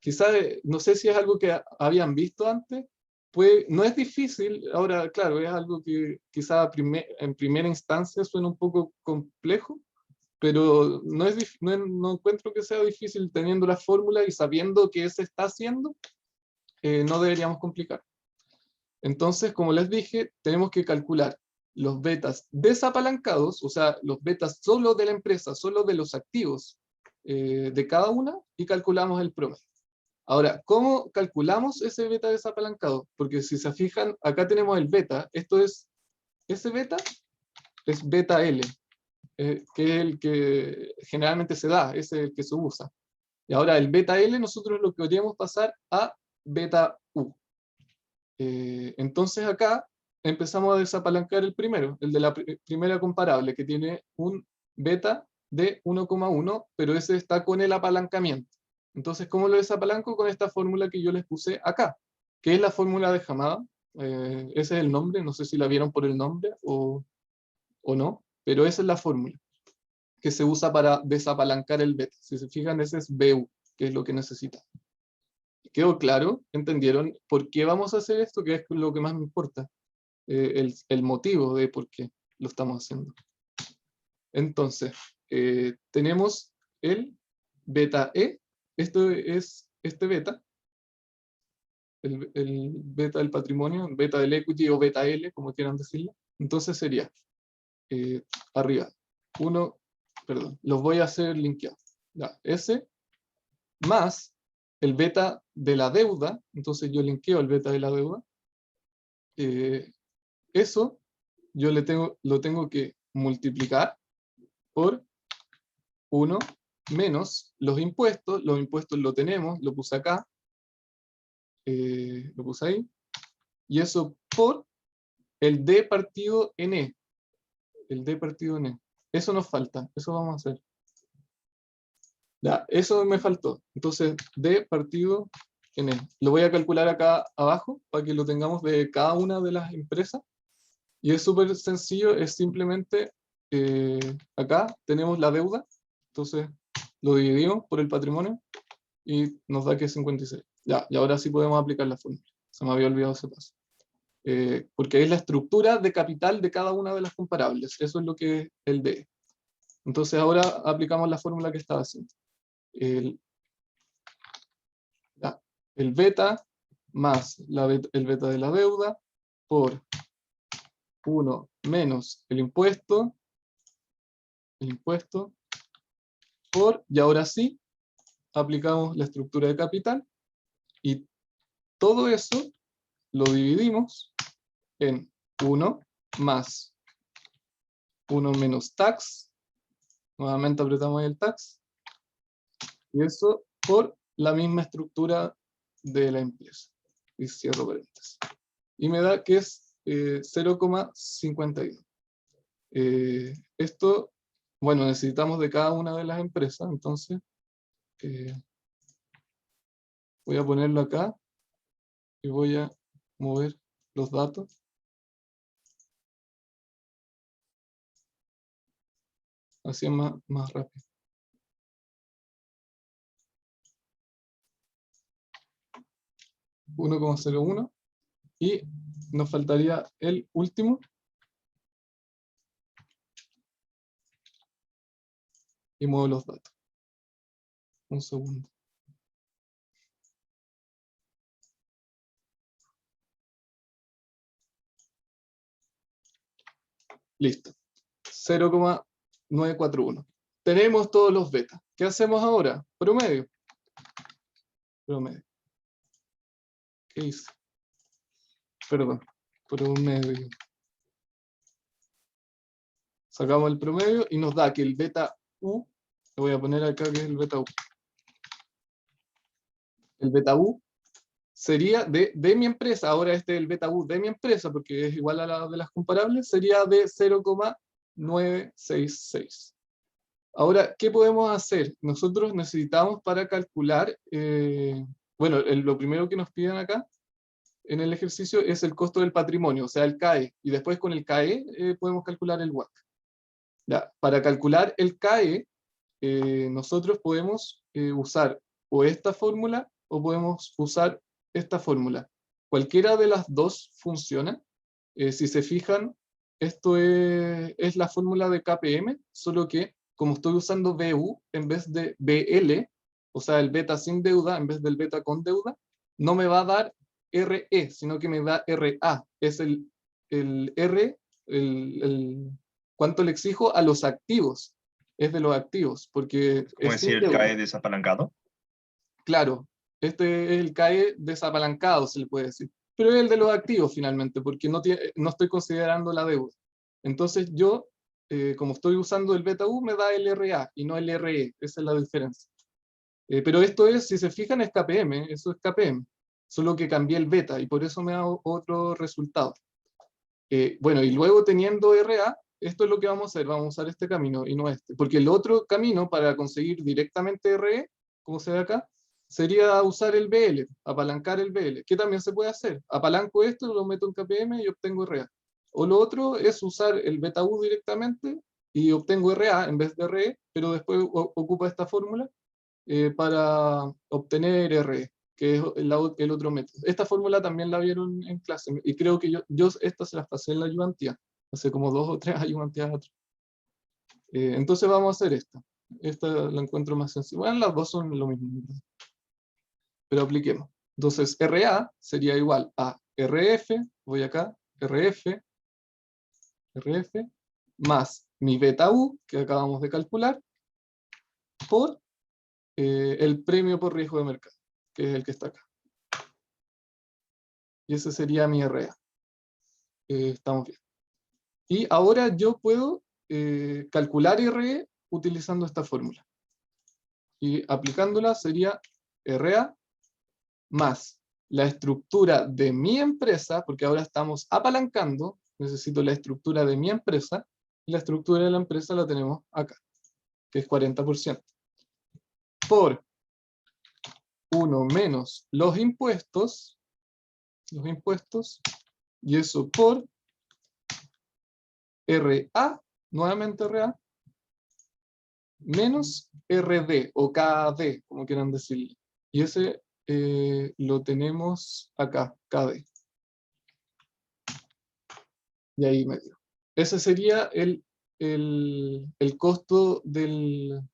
Quizás, no sé si es algo que habían visto antes, pues no es difícil, ahora claro, es algo que quizás en primera instancia suena un poco complejo, pero no encuentro que sea difícil teniendo la fórmula y sabiendo qué se está haciendo, no deberíamos complicar. Entonces, como les dije, tenemos que calcular los betas desapalancados, o sea, los betas solo de la empresa, solo de los activos de cada una, y calculamos el promedio. Ahora, ¿cómo calculamos ese beta desapalancado? Porque si se fijan, acá tenemos el beta, ese beta es beta L, que es el que generalmente se da, ese es el que se usa. Y ahora el beta L nosotros lo queríamos pasar a beta U. Entonces acá empezamos a desapalancar el primero, el de la primera comparable, que tiene un beta de 1,1, pero ese está con el apalancamiento. Entonces, ¿cómo lo desapalanco? Con esta fórmula que yo les puse acá, que es la fórmula de Hamada. Ese es el nombre, no sé si la vieron por el nombre o no, pero esa es la fórmula que se usa para desapalancar el beta. Si se fijan, ese es BU, que es lo que necesita. ¿Quedó claro? ¿Entendieron por qué vamos a hacer esto? Que es lo que más me importa. El motivo de por qué lo estamos haciendo. Entonces, tenemos el beta E. Esto es este beta. El beta del patrimonio, beta del equity o beta L, como quieran decirlo. Entonces sería arriba. Los voy a hacer linkeados. S más el beta de la deuda, entonces yo linkeo el beta de la deuda, eso yo lo tengo que multiplicar por 1 menos los impuestos lo tenemos, lo puse acá, lo puse ahí, y eso por el D partido N, el D partido N, eso nos falta, eso vamos a hacer. Ya, eso me faltó. Entonces, D partido N. Lo voy a calcular acá abajo para que lo tengamos de cada una de las empresas. Y es súper sencillo, es simplemente, acá tenemos la deuda. Entonces, lo dividimos por el patrimonio y nos da que es 56. Ya, y ahora sí podemos aplicar la fórmula. Se me había olvidado ese paso. Porque es la estructura de capital de cada una de las comparables. Eso es lo que es el D. Entonces, ahora aplicamos la fórmula que estaba haciendo. El beta más el beta de la deuda por 1 menos el impuesto por, y ahora sí, aplicamos la estructura de capital y todo eso lo dividimos en 1 más 1 menos tax, nuevamente apretamos el tax, y eso por la misma estructura de la empresa. Y cierro paréntesis. Y me da que es 0,52. Esto, bueno, necesitamos de cada una de las empresas, entonces voy a ponerlo acá y voy a mover los datos. Así es más rápido. 1,01 y nos faltaría el último. Y muevo los datos. Un segundo. Listo. 0,941. Tenemos todos los betas. ¿Qué hacemos ahora? Promedio. Promedio. ¿Qué hice? Perdón. Promedio. Sacamos el promedio y nos da que el beta U, lo voy a poner acá que es el beta U. El beta U sería de mi empresa, ahora este es el beta U de mi empresa, porque es igual a la de las comparables, sería de 0,966. Ahora, ¿qué podemos hacer? Nosotros necesitamos para calcular, bueno, lo primero que nos piden acá en el ejercicio es el costo del patrimonio, o sea, el CAE, y después con el CAE podemos calcular el WACC. Ya, para calcular el CAE, nosotros podemos usar o esta fórmula o podemos usar esta fórmula. Cualquiera de las dos funciona. Si se fijan, esto es la fórmula de KPM, solo que como estoy usando BU en vez de BL, o sea, el beta sin deuda en vez del beta con deuda, no me va a dar RE, sino que me da RA. Es el R, cuánto le exijo a los activos. Es de los activos, porque ¿Cómo es sin decir el deuda. CAE desapalancado? Claro, este es el CAE desapalancado, se le puede decir. Pero es el de los activos finalmente, porque no estoy considerando la deuda. Entonces yo, como estoy usando el beta U, me da el RA y no el RE. Esa es la diferencia. Pero esto es, si se fijan, es KPM, eso es KPM. Solo que cambié el beta y por eso me da otro resultado. Bueno, y luego teniendo RA, esto es lo que vamos a hacer, vamos a usar este camino y no este. Porque el otro camino para conseguir directamente RE, como se ve acá, sería usar el BL, apalancar el BL, que también se puede hacer. Apalanco esto, lo meto en KPM y obtengo RA. O lo otro es usar el beta U directamente y obtengo RA en vez de RE, pero después ocupa esta fórmula para obtener RE, que es el otro método. Esta fórmula también la vieron en clase, y creo que yo estas se las pasé en la ayudantía, hace como 2 o 3 ayudantías atrás. Entonces vamos a hacer esta. Esta la encuentro más sencilla. Bueno, las dos son lo mismo, ¿verdad? Pero apliquemos. Entonces RA sería igual a RF, voy acá, RF, más mi beta U, que acabamos de calcular, por el premio por riesgo de mercado, que es el que está acá. Y ese sería mi RA. Estamos bien. Y ahora yo puedo calcular RE utilizando esta fórmula. Y aplicándola sería RA más la estructura de mi empresa, porque ahora estamos apalancando, necesito la estructura de mi empresa, y la estructura de la empresa la tenemos acá, que es 40%. Por 1 menos los impuestos, y eso por RA, nuevamente RA, menos RD o KD, como quieran decirlo. Y ese lo tenemos acá, KD. Y ahí medio. Ese sería el costo del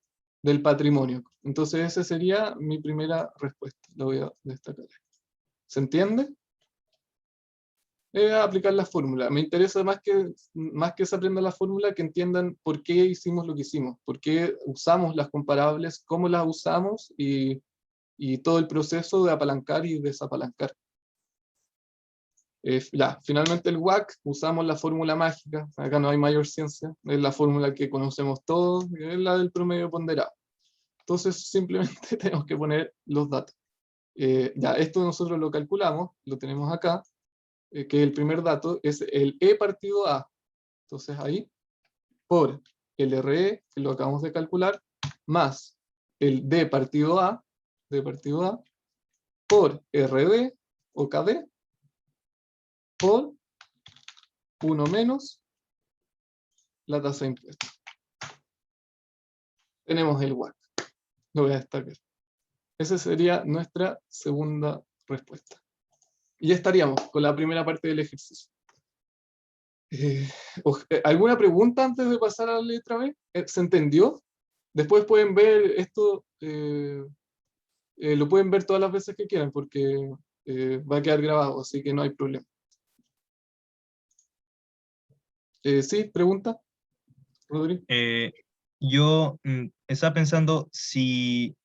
patrimonio. Entonces esa sería mi primera respuesta. Lo voy a destacar. ¿Se entiende? Aplicar la fórmula. Me interesa más que se aprenda la fórmula, que entiendan por qué hicimos lo que hicimos, por qué usamos las comparables, cómo las usamos y todo el proceso de apalancar y desapalancar. Finalmente el WACC, usamos la fórmula mágica, acá no hay mayor ciencia, es la fórmula que conocemos todos, es la del promedio ponderado. Entonces simplemente tenemos que poner los datos. Esto nosotros lo calculamos, lo tenemos acá, que el primer dato es el E partido A. Entonces ahí, por el RE, que lo acabamos de calcular, más el D partido A, por RD o KD, por 1 menos la tasa de impuestos. Tenemos el WACC. Lo voy a destacar. Esa sería nuestra segunda respuesta. Y ya estaríamos con la primera parte del ejercicio. ¿Alguna pregunta antes de pasar a la letra B? ¿Se entendió? Después pueden ver esto, lo pueden ver todas las veces que quieran porque va a quedar grabado, así que no hay problema. ¿Sí? ¿Pregunta? Rodrigo. Yo estaba pensando si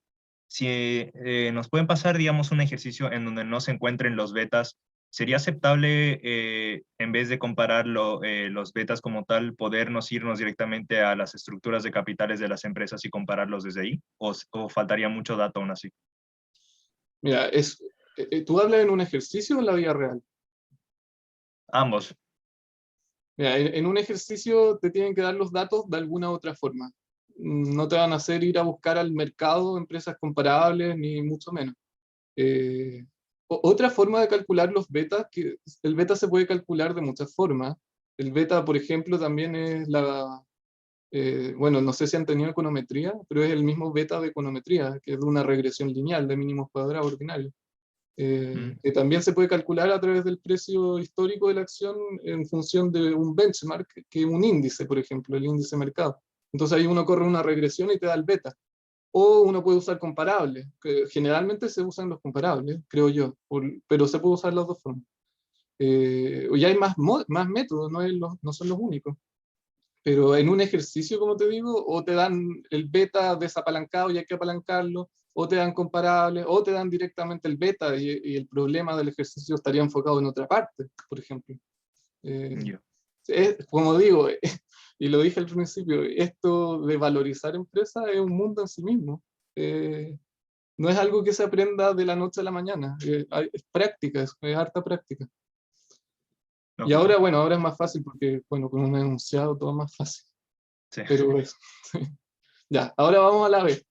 nos pueden pasar, digamos, un ejercicio en donde no se encuentren los betas, ¿sería aceptable, en vez de comparar los betas como tal, podernos irnos directamente a las estructuras de capitales de las empresas y compararlos desde ahí? ¿O faltaría mucho dato aún así? Mira, ¿tú hablas en un ejercicio o en la vida real? Ambos. Mira, en un ejercicio te tienen que dar los datos de alguna otra forma. No te van a hacer ir a buscar al mercado empresas comparables, ni mucho menos. Otra forma de calcular los betas, que el beta se puede calcular de muchas formas. El beta, por ejemplo, también es bueno, no sé si han tenido econometría, pero es el mismo beta de econometría, que es de una regresión lineal de mínimos cuadrados ordinarios. Que también se puede calcular a través del precio histórico de la acción en función de un benchmark, que es un índice, por ejemplo, el índice mercado. Entonces ahí uno corre una regresión y te da el beta. O uno puede usar comparables, que generalmente se usan los comparables, creo yo, pero se puede usar las dos formas. Ya hay más métodos, no son los únicos. Pero en un ejercicio, como te digo, o te dan el beta desapalancado y hay que apalancarlo, o te dan comparables, o te dan directamente el beta y el problema del ejercicio estaría enfocado en otra parte, por ejemplo. Yo. Como digo, y lo dije al principio, esto de valorizar empresas es un mundo en sí mismo. No es algo que se aprenda de la noche a la mañana, es práctica, es harta práctica. No, Y ahora, bueno, ahora es más fácil porque, bueno, con un enunciado todo es más fácil. sí. Pero eso. Ya, ahora vamos a la B.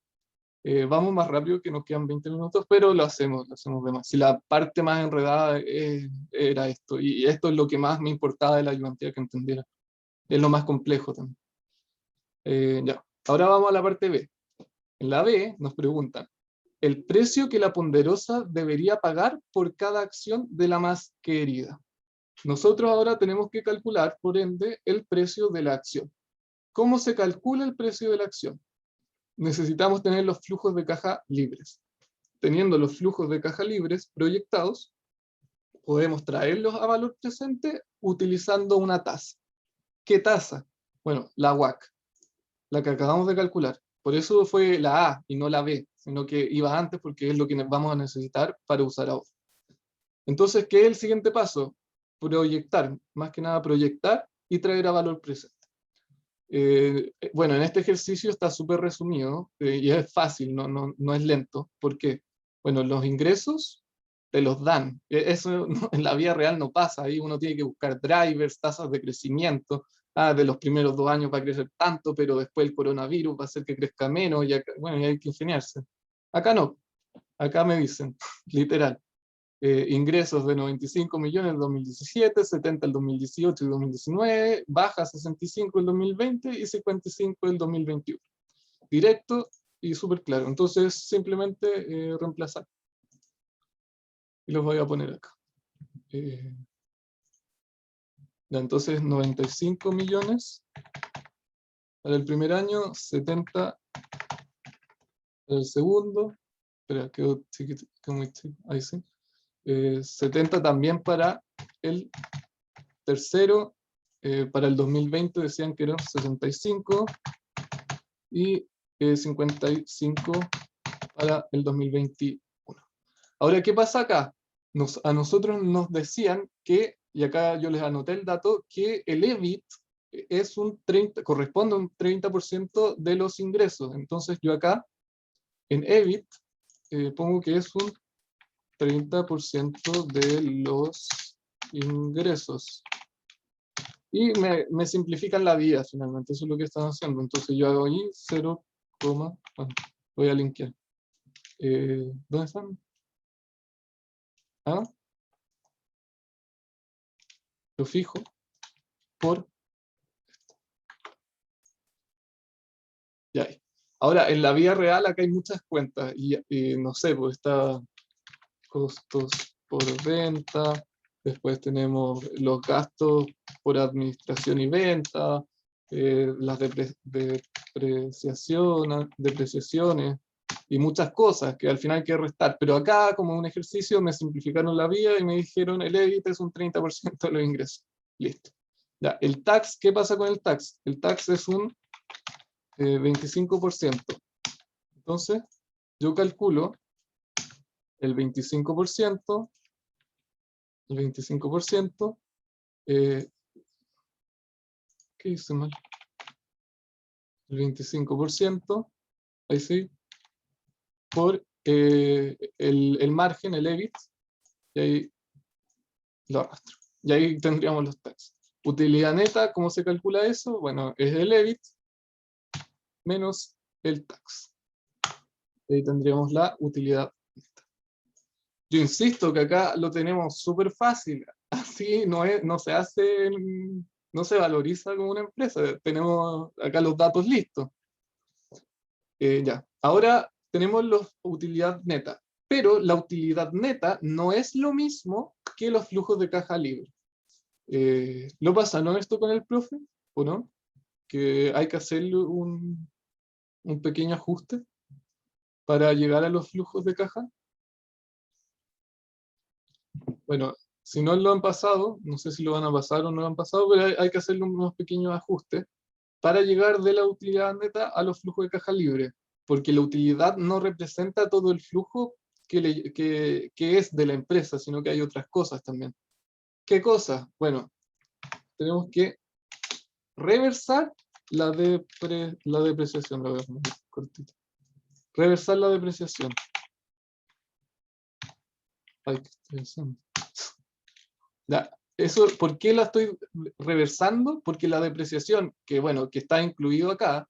Vamos más rápido que nos quedan 20 minutos, pero lo hacemos de más. Si la parte más enredada era esto, y esto es lo que más me importaba de la ayudantía que entendiera. Es lo más complejo también. Ya, ahora vamos a la parte B. En la B nos preguntan, el precio que la ponderosa debería pagar por cada acción de la más querida. Nosotros ahora tenemos que calcular, por ende, el precio de la acción. ¿Cómo se calcula el precio de la acción? Necesitamos tener los flujos de caja libres. Teniendo los flujos de caja libres proyectados, podemos traerlos a valor presente utilizando una tasa. ¿Qué tasa? Bueno, la WACC, la que acabamos de calcular. Por eso fue la A y no la B, sino que iba antes porque es lo que vamos a necesitar para usar ahora. Entonces, ¿qué es el siguiente paso? Proyectar, más que nada proyectar y traer a valor presente. Bueno, en este ejercicio está súper resumido y es fácil, no es lento. ¿Por qué? Bueno, los ingresos te los dan. Eso en la vida real no pasa. Ahí uno tiene que buscar drivers, tasas de crecimiento. De los primeros 2 años va a crecer tanto, pero después el coronavirus va a hacer que crezca menos. Bueno, y hay que ingeniarse. Acá no. Acá me dicen, literal. Ingresos de 95 millones en 2017, 70 el 2018 y 2019, baja 65 el 2020 y 55 el 2021. Directo y súper claro. Entonces, simplemente reemplazar. Y los voy a poner acá. Ya, entonces, 95 millones para el primer año, 70 para el segundo. Espera, quedó chiquito, quedó muy chiquito. Ahí sí. 70 también para el tercero. Para el 2020 decían que eran 65 y 55 para el 2021. Ahora, ¿qué pasa acá? A nosotros nos decían que, y acá yo les anoté el dato, que el EBIT es corresponde a un 30% de los ingresos. Entonces yo acá, en EBIT, pongo que es un 30% de los ingresos. Y me simplifican la vida finalmente, eso es lo que están haciendo. Entonces yo hago ahí 0, bueno, voy a linkear. ¿Dónde están? ¿Ah? Lo fijo por... Ya. Ahora, en la vida real acá hay muchas cuentas y no sé, pues está costos por venta, después tenemos los gastos por administración y venta, las depreciaciones y muchas cosas que al final hay que restar. Pero acá, como un ejercicio, me simplificaron la vida y me dijeron el EBIT es un 30% de los ingresos. Listo. Ya, el tax, ¿qué pasa con el tax? El tax es un 25%. Entonces, yo calculo el 25%, ¿qué hice mal? El 25%, ahí sí, por el margen, el EBIT, y ahí lo arrastro. Y ahí tendríamos los taxes. Utilidad neta, ¿cómo se calcula eso? Bueno, es el EBIT menos el tax. Ahí tendríamos la utilidad neta. Yo insisto que acá lo tenemos súper fácil. Así no se hace, no se valoriza como una empresa. Tenemos acá los datos listos. Ya. Ahora tenemos la utilidad neta. Pero la utilidad neta no es lo mismo que los flujos de caja libre. ¿Lo pasaron esto con el profe o no? Que hay que hacerle un pequeño ajuste para llegar a los flujos de caja. Bueno, si no lo han pasado, no sé si lo van a pasar o no lo han pasado, pero hay que hacerle unos pequeños ajustes para llegar de la utilidad neta a los flujos de caja libre, porque la utilidad no representa todo el flujo que es de la empresa, sino que hay otras cosas también. ¿Qué cosas? Bueno, tenemos que reversar la depreciación. Lo veo muy cortito. Reversar la depreciación. Ay, ¿qué estoy haciendo? Ya, eso, ¿por qué la estoy reversando? Porque la depreciación, que bueno, que está incluido acá,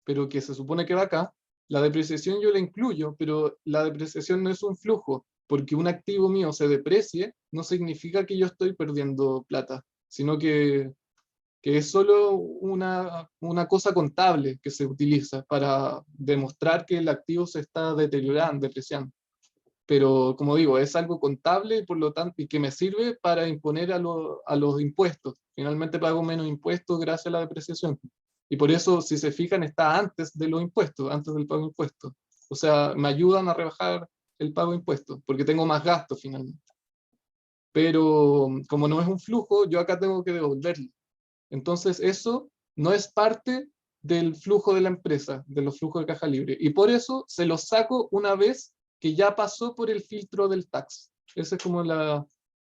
pero que se supone que va acá, la depreciación yo la incluyo, pero la depreciación no es un flujo, porque un activo mío se deprecie, no significa que yo estoy perdiendo plata, sino que es solo una cosa contable que se utiliza para demostrar que el activo se está deteriorando, depreciando. Pero como digo, es algo contable y por lo tanto y que me sirve para imponer a los impuestos. Finalmente pago menos impuestos gracias a la depreciación. Y por eso, si se fijan, está antes de los impuestos, antes del pago de impuestos. O sea, me ayudan a rebajar el pago de impuestos, porque tengo más gastos finalmente. Pero como no es un flujo, yo acá tengo que devolverlo. Entonces eso no es parte del flujo de la empresa, de los flujos de caja libre. Y por eso se los saco una vez que ya pasó por el filtro del tax. Esa es como la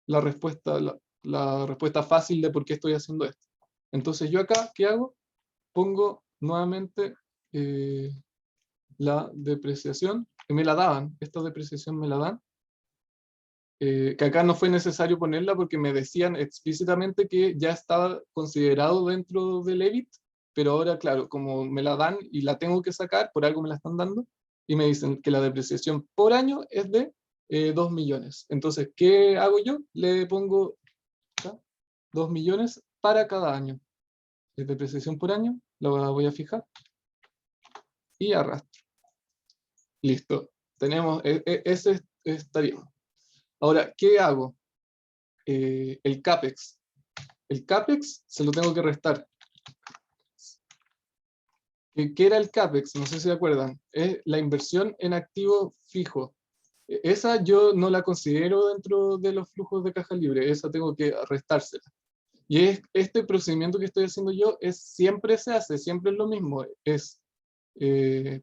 respuesta, la respuesta fácil de por qué estoy haciendo esto. Entonces yo acá, ¿qué hago? Pongo nuevamente la depreciación, que me la daban, esta depreciación me la dan, que acá no fue necesario ponerla porque me decían explícitamente que ya estaba considerado dentro del EBIT, pero ahora, claro, como me la dan y la tengo que sacar, por algo me la están dando, y me dicen que la depreciación por año es de 2 millones. Entonces, ¿qué hago yo? Le pongo acá, 2 millones para cada año. De depreciación por año, la voy a fijar, y arrastro. Listo. Tenemos, ese estaría. Ahora, ¿qué hago? El CAPEX. El CAPEX se lo tengo que restar. ¿Qué era el CAPEX? No sé si se acuerdan. Es la inversión en activo fijo. Esa yo no la considero dentro de los flujos de caja libre. Esa tengo que restársela. Y este procedimiento que estoy haciendo yo siempre se hace, siempre es lo mismo. Es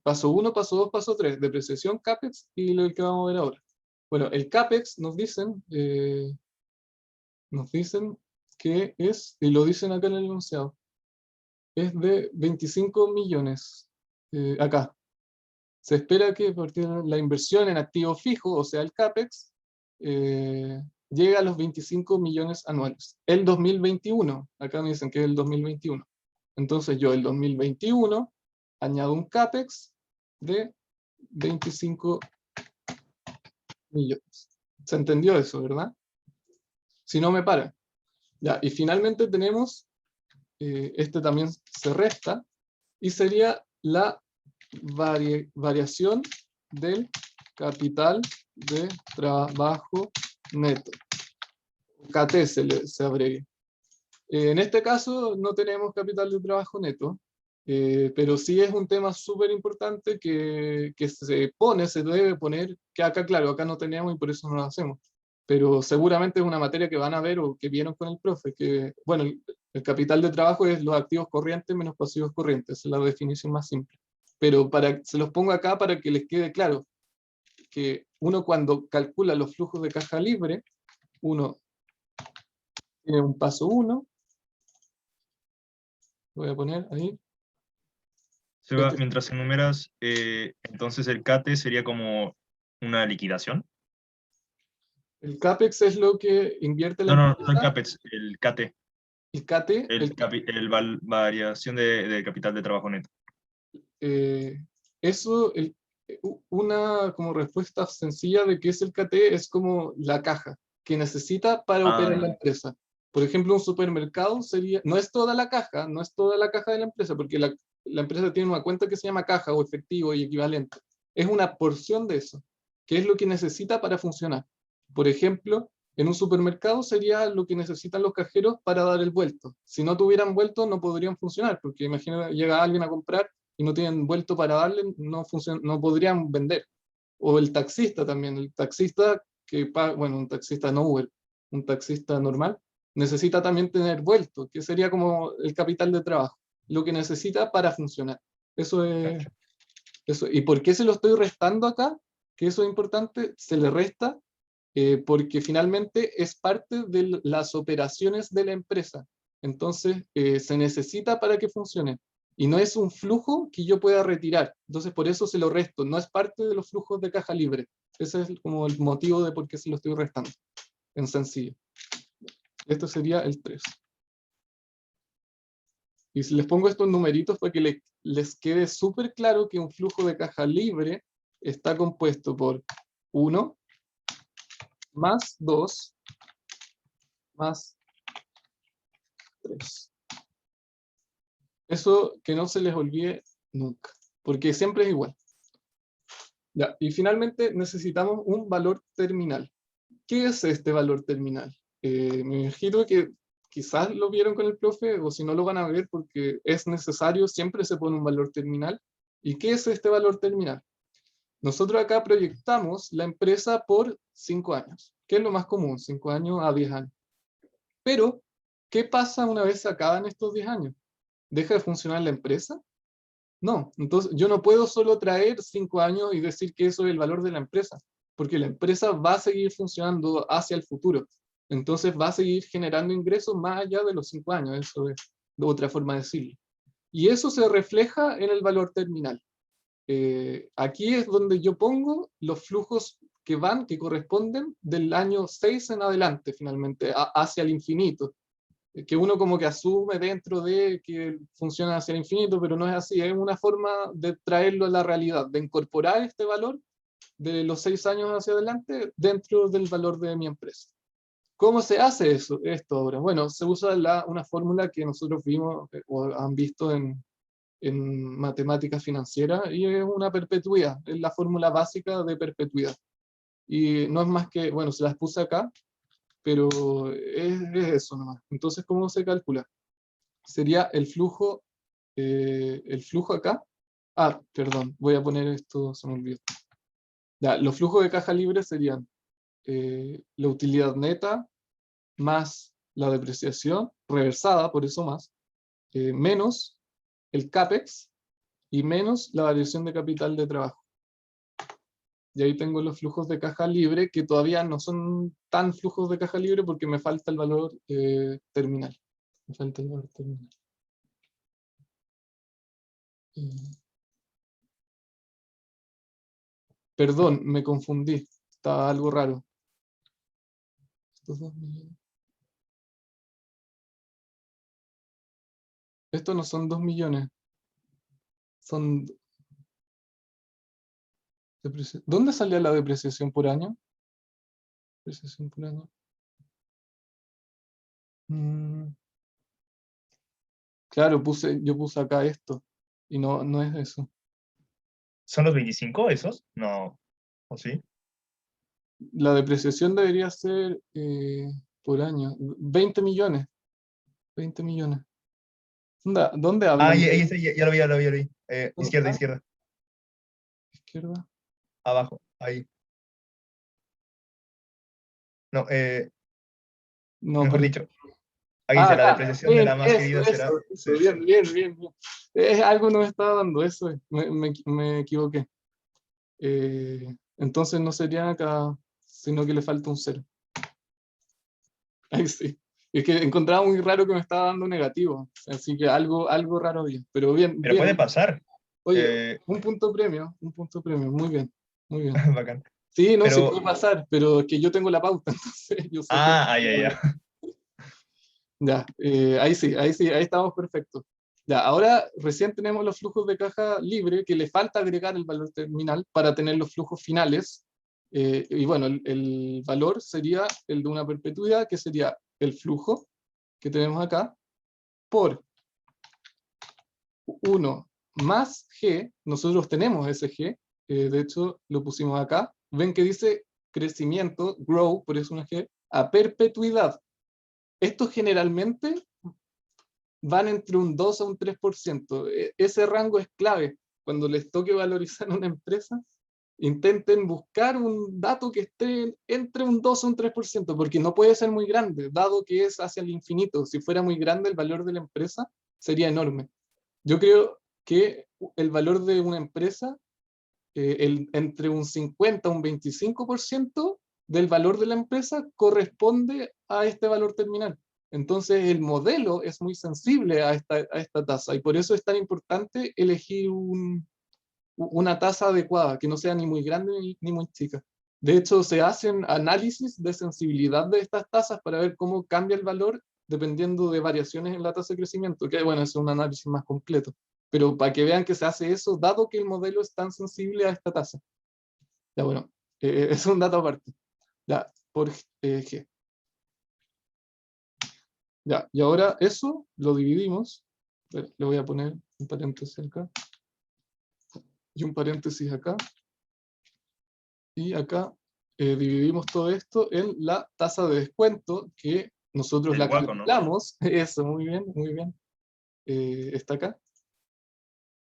paso 1, paso 2, paso 3. Depreciación, CAPEX y lo que vamos a ver ahora. Bueno, el CAPEX nos dicen que es, y lo dicen acá en el enunciado, es de 25 millones. Acá. Se espera que a partir de la inversión en activo fijo, o sea, el CAPEX, llegue a los 25 millones anuales. El 2021, acá me dicen que es el 2021. Entonces yo el 2021 añado un CAPEX de 25 millones. ¿Se entendió eso, verdad? Si no, me paran. Ya, y finalmente tenemos, este también se resta, y sería la variación del capital de trabajo neto. KT se abrevia. En este caso no tenemos capital de trabajo neto, pero sí es un tema súper importante que se debe poner, que acá, claro, acá no tenemos y por eso no lo hacemos. Pero seguramente es una materia que van a ver o que vieron con el profe, que, bueno, el capital de trabajo es los activos corrientes menos pasivos corrientes, es la definición más simple. Pero se los pongo acá para que les quede claro que uno cuando calcula los flujos de caja libre, uno tiene un paso 1, voy a poner ahí. Seba, mientras enumeras, entonces el CATE sería como una liquidación. El CAPEX es lo que invierte la No el empresa. CAPEX, el CATE, El CATE, variación de capital de trabajo neto. eso, una como respuesta sencilla de qué es el CATE es como la caja que necesita para operar la empresa. Por ejemplo, un supermercado sería, no es toda la caja, no es toda la caja de la empresa, porque la empresa tiene una cuenta que se llama caja o efectivo y equivalente. Es una porción de eso, que es lo que necesita para funcionar. Por ejemplo, en un supermercado sería lo que necesitan los cajeros para dar el vuelto. Si no tuvieran vuelto, no podrían funcionar, porque imagina, llega alguien a comprar y no tienen vuelto para darle, no podrían vender. O el taxista también, el taxista que paga, bueno, un taxista no Uber, un taxista normal, necesita también tener vuelto, que sería como el capital de trabajo, lo que necesita para funcionar. Eso es, eso. ¿Y por qué se lo estoy restando acá? Que eso es importante, se le resta porque finalmente es parte de las operaciones de la empresa. Entonces, se necesita para que funcione. Y no es un flujo que yo pueda retirar. Entonces, por eso se lo resto. No es parte de los flujos de caja libre. Ese es como el motivo de por qué se lo estoy restando. En sencillo. Esto sería el 3. Y si les pongo estos numeritos para que les quede súper claro que un flujo de caja libre está compuesto por 1 más 2 más 3. Eso que no se les olvide nunca, porque siempre es igual. Ya, y finalmente necesitamos un valor terminal. ¿Qué es este valor terminal? Me imagino que quizás lo vieron con el profe, o si no lo van a ver porque es necesario, siempre se pone un valor terminal. ¿Y qué es este valor terminal? Nosotros acá proyectamos la empresa por 5 años, que es lo más común, 5 años a 10 años. Pero, ¿qué pasa una vez se acaban estos 10 años? ¿Deja de funcionar la empresa? No, entonces yo no puedo solo traer 5 años y decir que eso es el valor de la empresa, porque la empresa va a seguir funcionando hacia el futuro. Entonces va a seguir generando ingresos más allá de los 5 años, eso es de otra forma de decirlo. Y eso se refleja en el valor terminal. Aquí es donde yo pongo los flujos que corresponden del año 6 en adelante, finalmente, hacia el infinito. Que uno como que asume dentro de que funciona hacia el infinito, pero no es así, es una forma de traerlo a la realidad, de incorporar este valor de los 6 años hacia adelante dentro del valor de mi empresa. ¿Cómo se hace esto ahora? Bueno, se usa una fórmula que nosotros vimos o han visto en matemáticas financieras y es una perpetuidad, es la fórmula básica de perpetuidad. Y no es más que, bueno, se las puse acá, pero es eso nomás. Entonces, ¿cómo se calcula? Sería el flujo acá. Ah, perdón, voy a poner esto, se me olvidó. Ya, los flujos de caja libre serían la utilidad neta más la depreciación reversada, por eso más, menos el CAPEX y menos la variación de capital de trabajo. Y ahí tengo los flujos de caja libre, que todavía no son tan flujos de caja libre porque me falta el valor terminal. Me falta el valor terminal. Perdón, me confundí. Está algo raro. Estos 2 millones. Estos no son 2 millones. Son... ¿Dónde salía la depreciación por año? Depreciación por año. Claro, yo puse acá esto. Y no es eso. ¿Son los 25 esos? No. ¿O sí? La depreciación debería ser por año. 20 millones. 20 millones. ¿Dónde Ah, hablan? ahí está, ya lo vi, ya lo vi, ya lo vi. ¿Dónde Izquierda, está? izquierda. Izquierda. Abajo, ahí. No, No, mejor pero... dicho. Ahí dice, la Acá. depreciación de Bien, la más eso, querida será. eso, Sí. eso. Bien, bien, bien, bien. Algo no me estaba dando, eso es. Me equivoqué. Entonces no sería acá, sino que le falta un 0. Ahí sí. Es que encontraba muy raro que me estaba dando negativo. Así que algo raro había. Pero bien, Pero puede bien. pasar. Oye, Eh, un punto premio, un punto premio. Muy bien, muy bien. bacán. Sí, no, sí Pero, puede pasar, pero es que yo tengo la pauta, entonces yo sé que... ay, ay, ay. Ya, ahí sí, ahí estamos perfectos. Ya, ahora recién tenemos los flujos de caja libre, que le falta agregar el valor terminal para tener los flujos finales. Y bueno, el valor sería el de una perpetuidad, que sería el flujo que tenemos acá, por 1 más G. Nosotros tenemos ese G, de hecho lo pusimos acá. Ven que dice crecimiento, grow, por eso una G, a perpetuidad. Estos generalmente van entre un 2 a un 3%. Ese rango es clave. Cuando les toque valorizar una empresa, intenten buscar un dato que esté entre un 2 a un 3%, porque no puede ser muy grande, dado que es hacia el infinito. Si fuera muy grande, el valor de la empresa sería enorme. Yo creo que el valor de una empresa, entre un 50 a un 25% del valor de la empresa corresponde a este valor terminal. Entonces el modelo es muy sensible a esta tasa y por eso es tan importante elegir una tasa adecuada, que no sea ni muy grande ni muy chica. De hecho, se hacen análisis de sensibilidad de estas tasas para ver cómo cambia el valor dependiendo de variaciones en la tasa de crecimiento, que bueno, es un análisis más completo. Pero para que vean que se hace eso, dado que el modelo es tan sensible a esta tasa. Ya bueno, es un dato aparte. Ya, por G. Ya, y ahora eso lo dividimos. Le voy a poner un paréntesis acá. Y un paréntesis acá. Y acá dividimos todo esto en la tasa de descuento que nosotros Del la guaco, ¿no? calculamos. Eso, muy bien, muy bien. Está acá.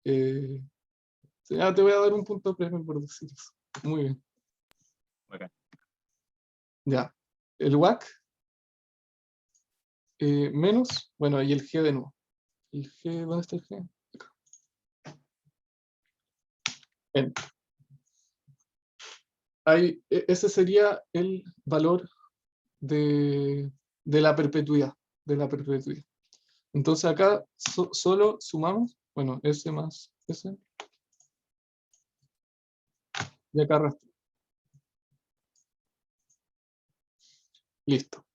Ya te voy a dar un punto premio por decir eso. Muy bien. Bacán. Ya. El WAC menos, bueno, y el G de nuevo. El G, ¿dónde está el G? Acá. Bien. Ese sería el valor de la perpetuidad. De la perpetuidad. Entonces acá solo sumamos, bueno, S más S, y acá arrastro. Listo.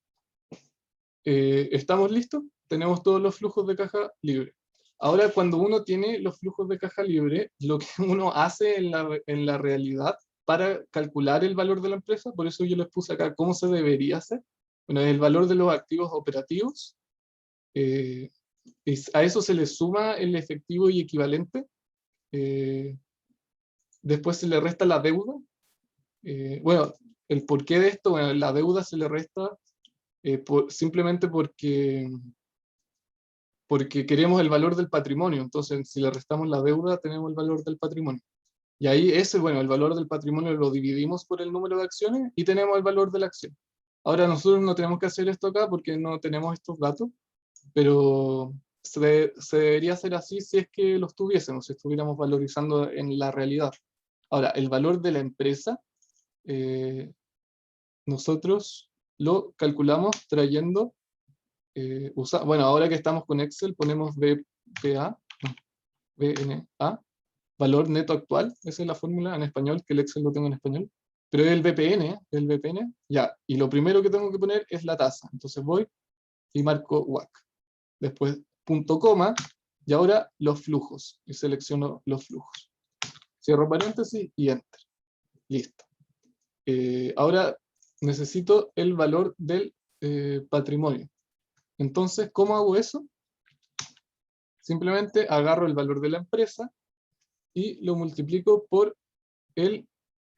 ¿Estamos listos? Tenemos todos los flujos de caja libre. Ahora, cuando uno tiene los flujos de caja libre, lo que uno hace en la realidad para calcular el valor de la empresa, por eso yo les puse acá cómo se debería hacer. Bueno, el valor de los activos operativos, y a eso se le suma el efectivo y equivalente. Después se le resta la deuda. Bueno, el porqué de esto, bueno, la deuda se le resta simplemente porque queremos el valor del patrimonio. Entonces, si le restamos la deuda, tenemos el valor del patrimonio. Y ahí bueno, el valor del patrimonio lo dividimos por el número de acciones y tenemos el valor de la acción. Ahora, nosotros no tenemos que hacer esto acá porque no tenemos estos datos, pero se debería hacer así si es que los tuviésemos, si estuviéramos valorizando en la realidad. Ahora, el valor de la empresa, nosotros lo calculamos trayendo, bueno, ahora que estamos con Excel, ponemos BPA, BNA, valor neto actual, esa es la fórmula en español, que el Excel lo tengo en español, pero es el VPN, ya, y lo primero que tengo que poner es la tasa, entonces voy y marco WAC, después punto coma, y ahora los flujos, y selecciono los flujos. Cierro paréntesis y enter. Listo. Ahora necesito el valor del patrimonio. Entonces, ¿cómo hago eso? Simplemente agarro el valor de la empresa y lo multiplico por el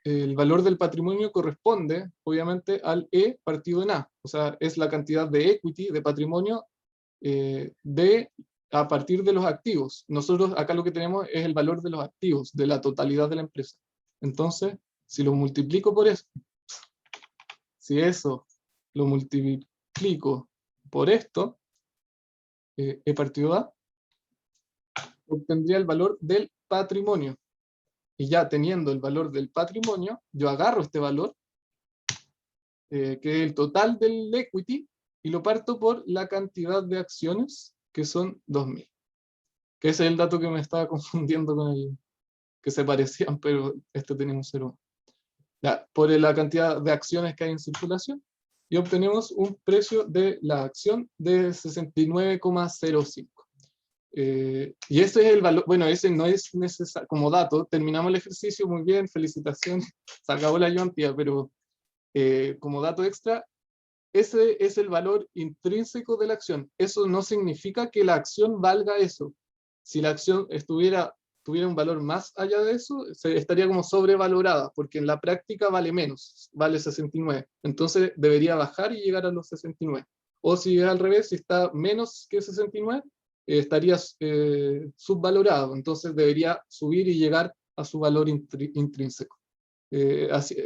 el valor del patrimonio corresponde, obviamente, al E partido en A. O sea, es la cantidad de equity, de patrimonio, a partir de los activos. Nosotros acá lo que tenemos es el valor de los activos, de la totalidad de la empresa. Entonces, si lo multiplico por eso, si eso lo multiplico por esto, E partido A, obtendría el valor del patrimonio. Y ya teniendo el valor del patrimonio, yo agarro este valor, que es el total del equity, y lo parto por la cantidad de acciones, que son 2000. Que ese es el dato que me estaba confundiendo con el que se parecían, pero este tenía un 0. Ya, por la cantidad de acciones que hay en circulación, y obtenemos un precio de la acción de 69,05. Y ese es el valor, bueno, ese no es necesario como dato, terminamos el ejercicio, muy bien, felicitaciones, se acabó la ayuntía, pero como dato extra, ese es el valor intrínseco de la acción. Eso no significa que la acción valga eso. Si la acción tuviera un valor más allá de eso, estaría como sobrevalorada, porque en la práctica vale menos, vale 69. Entonces debería bajar y llegar a los 69. O si es al revés, si está menos que 69, estaría subvalorado. Entonces debería subir y llegar a su valor intrínseco.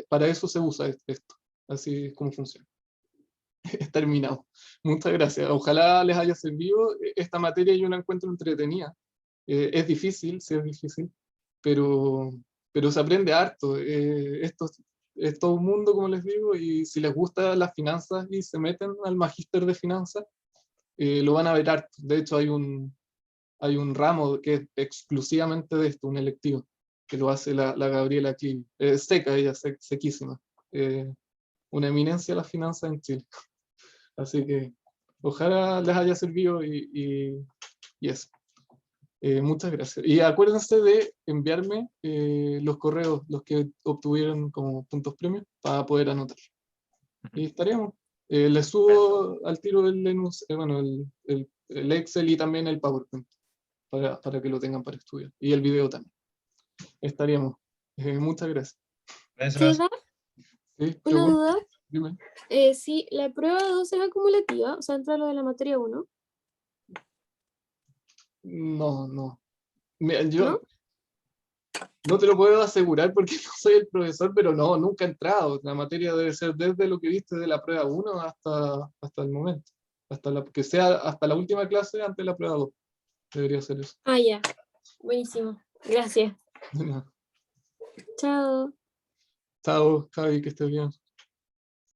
Para eso se usa esto. Así es como funciona. Terminado. Muchas gracias. Ojalá les haya servido. Esta materia yo la encuentro entretenida. Es difícil, sí es difícil, pero se aprende harto. Esto es todo un mundo, como les digo, y si les gustan las finanzas y se meten al magíster de finanzas, lo van a ver harto. De hecho, hay un ramo que es exclusivamente de esto, un electivo, que lo hace la Gabriela aquí. Seca, ella, sequísima. Una eminencia de las finanzas en Chile. Así que ojalá les haya servido y eso. Muchas gracias. Y acuérdense de enviarme los correos, los que obtuvieron como puntos premios, para poder anotar. Y estaríamos. Les subo al tiro el Excel y también el PowerPoint, para que lo tengan para estudiar. Y el video también. Estaríamos. Muchas gracias. Gracias. Seba, Sí, una pregunta, duda. dime. Si la prueba 2 es acumulativa, o sea, entra lo de la materia 1, No. Mira, yo ¿no? no te lo puedo asegurar porque no soy el profesor, pero no, nunca he entrado. La materia debe ser desde lo que viste de la prueba 1 hasta el momento. Que sea hasta la última clase antes de la prueba 2. Debería ser eso. Ah, ya. Buenísimo. Gracias. Chao. Chao, Javi, que estés bien.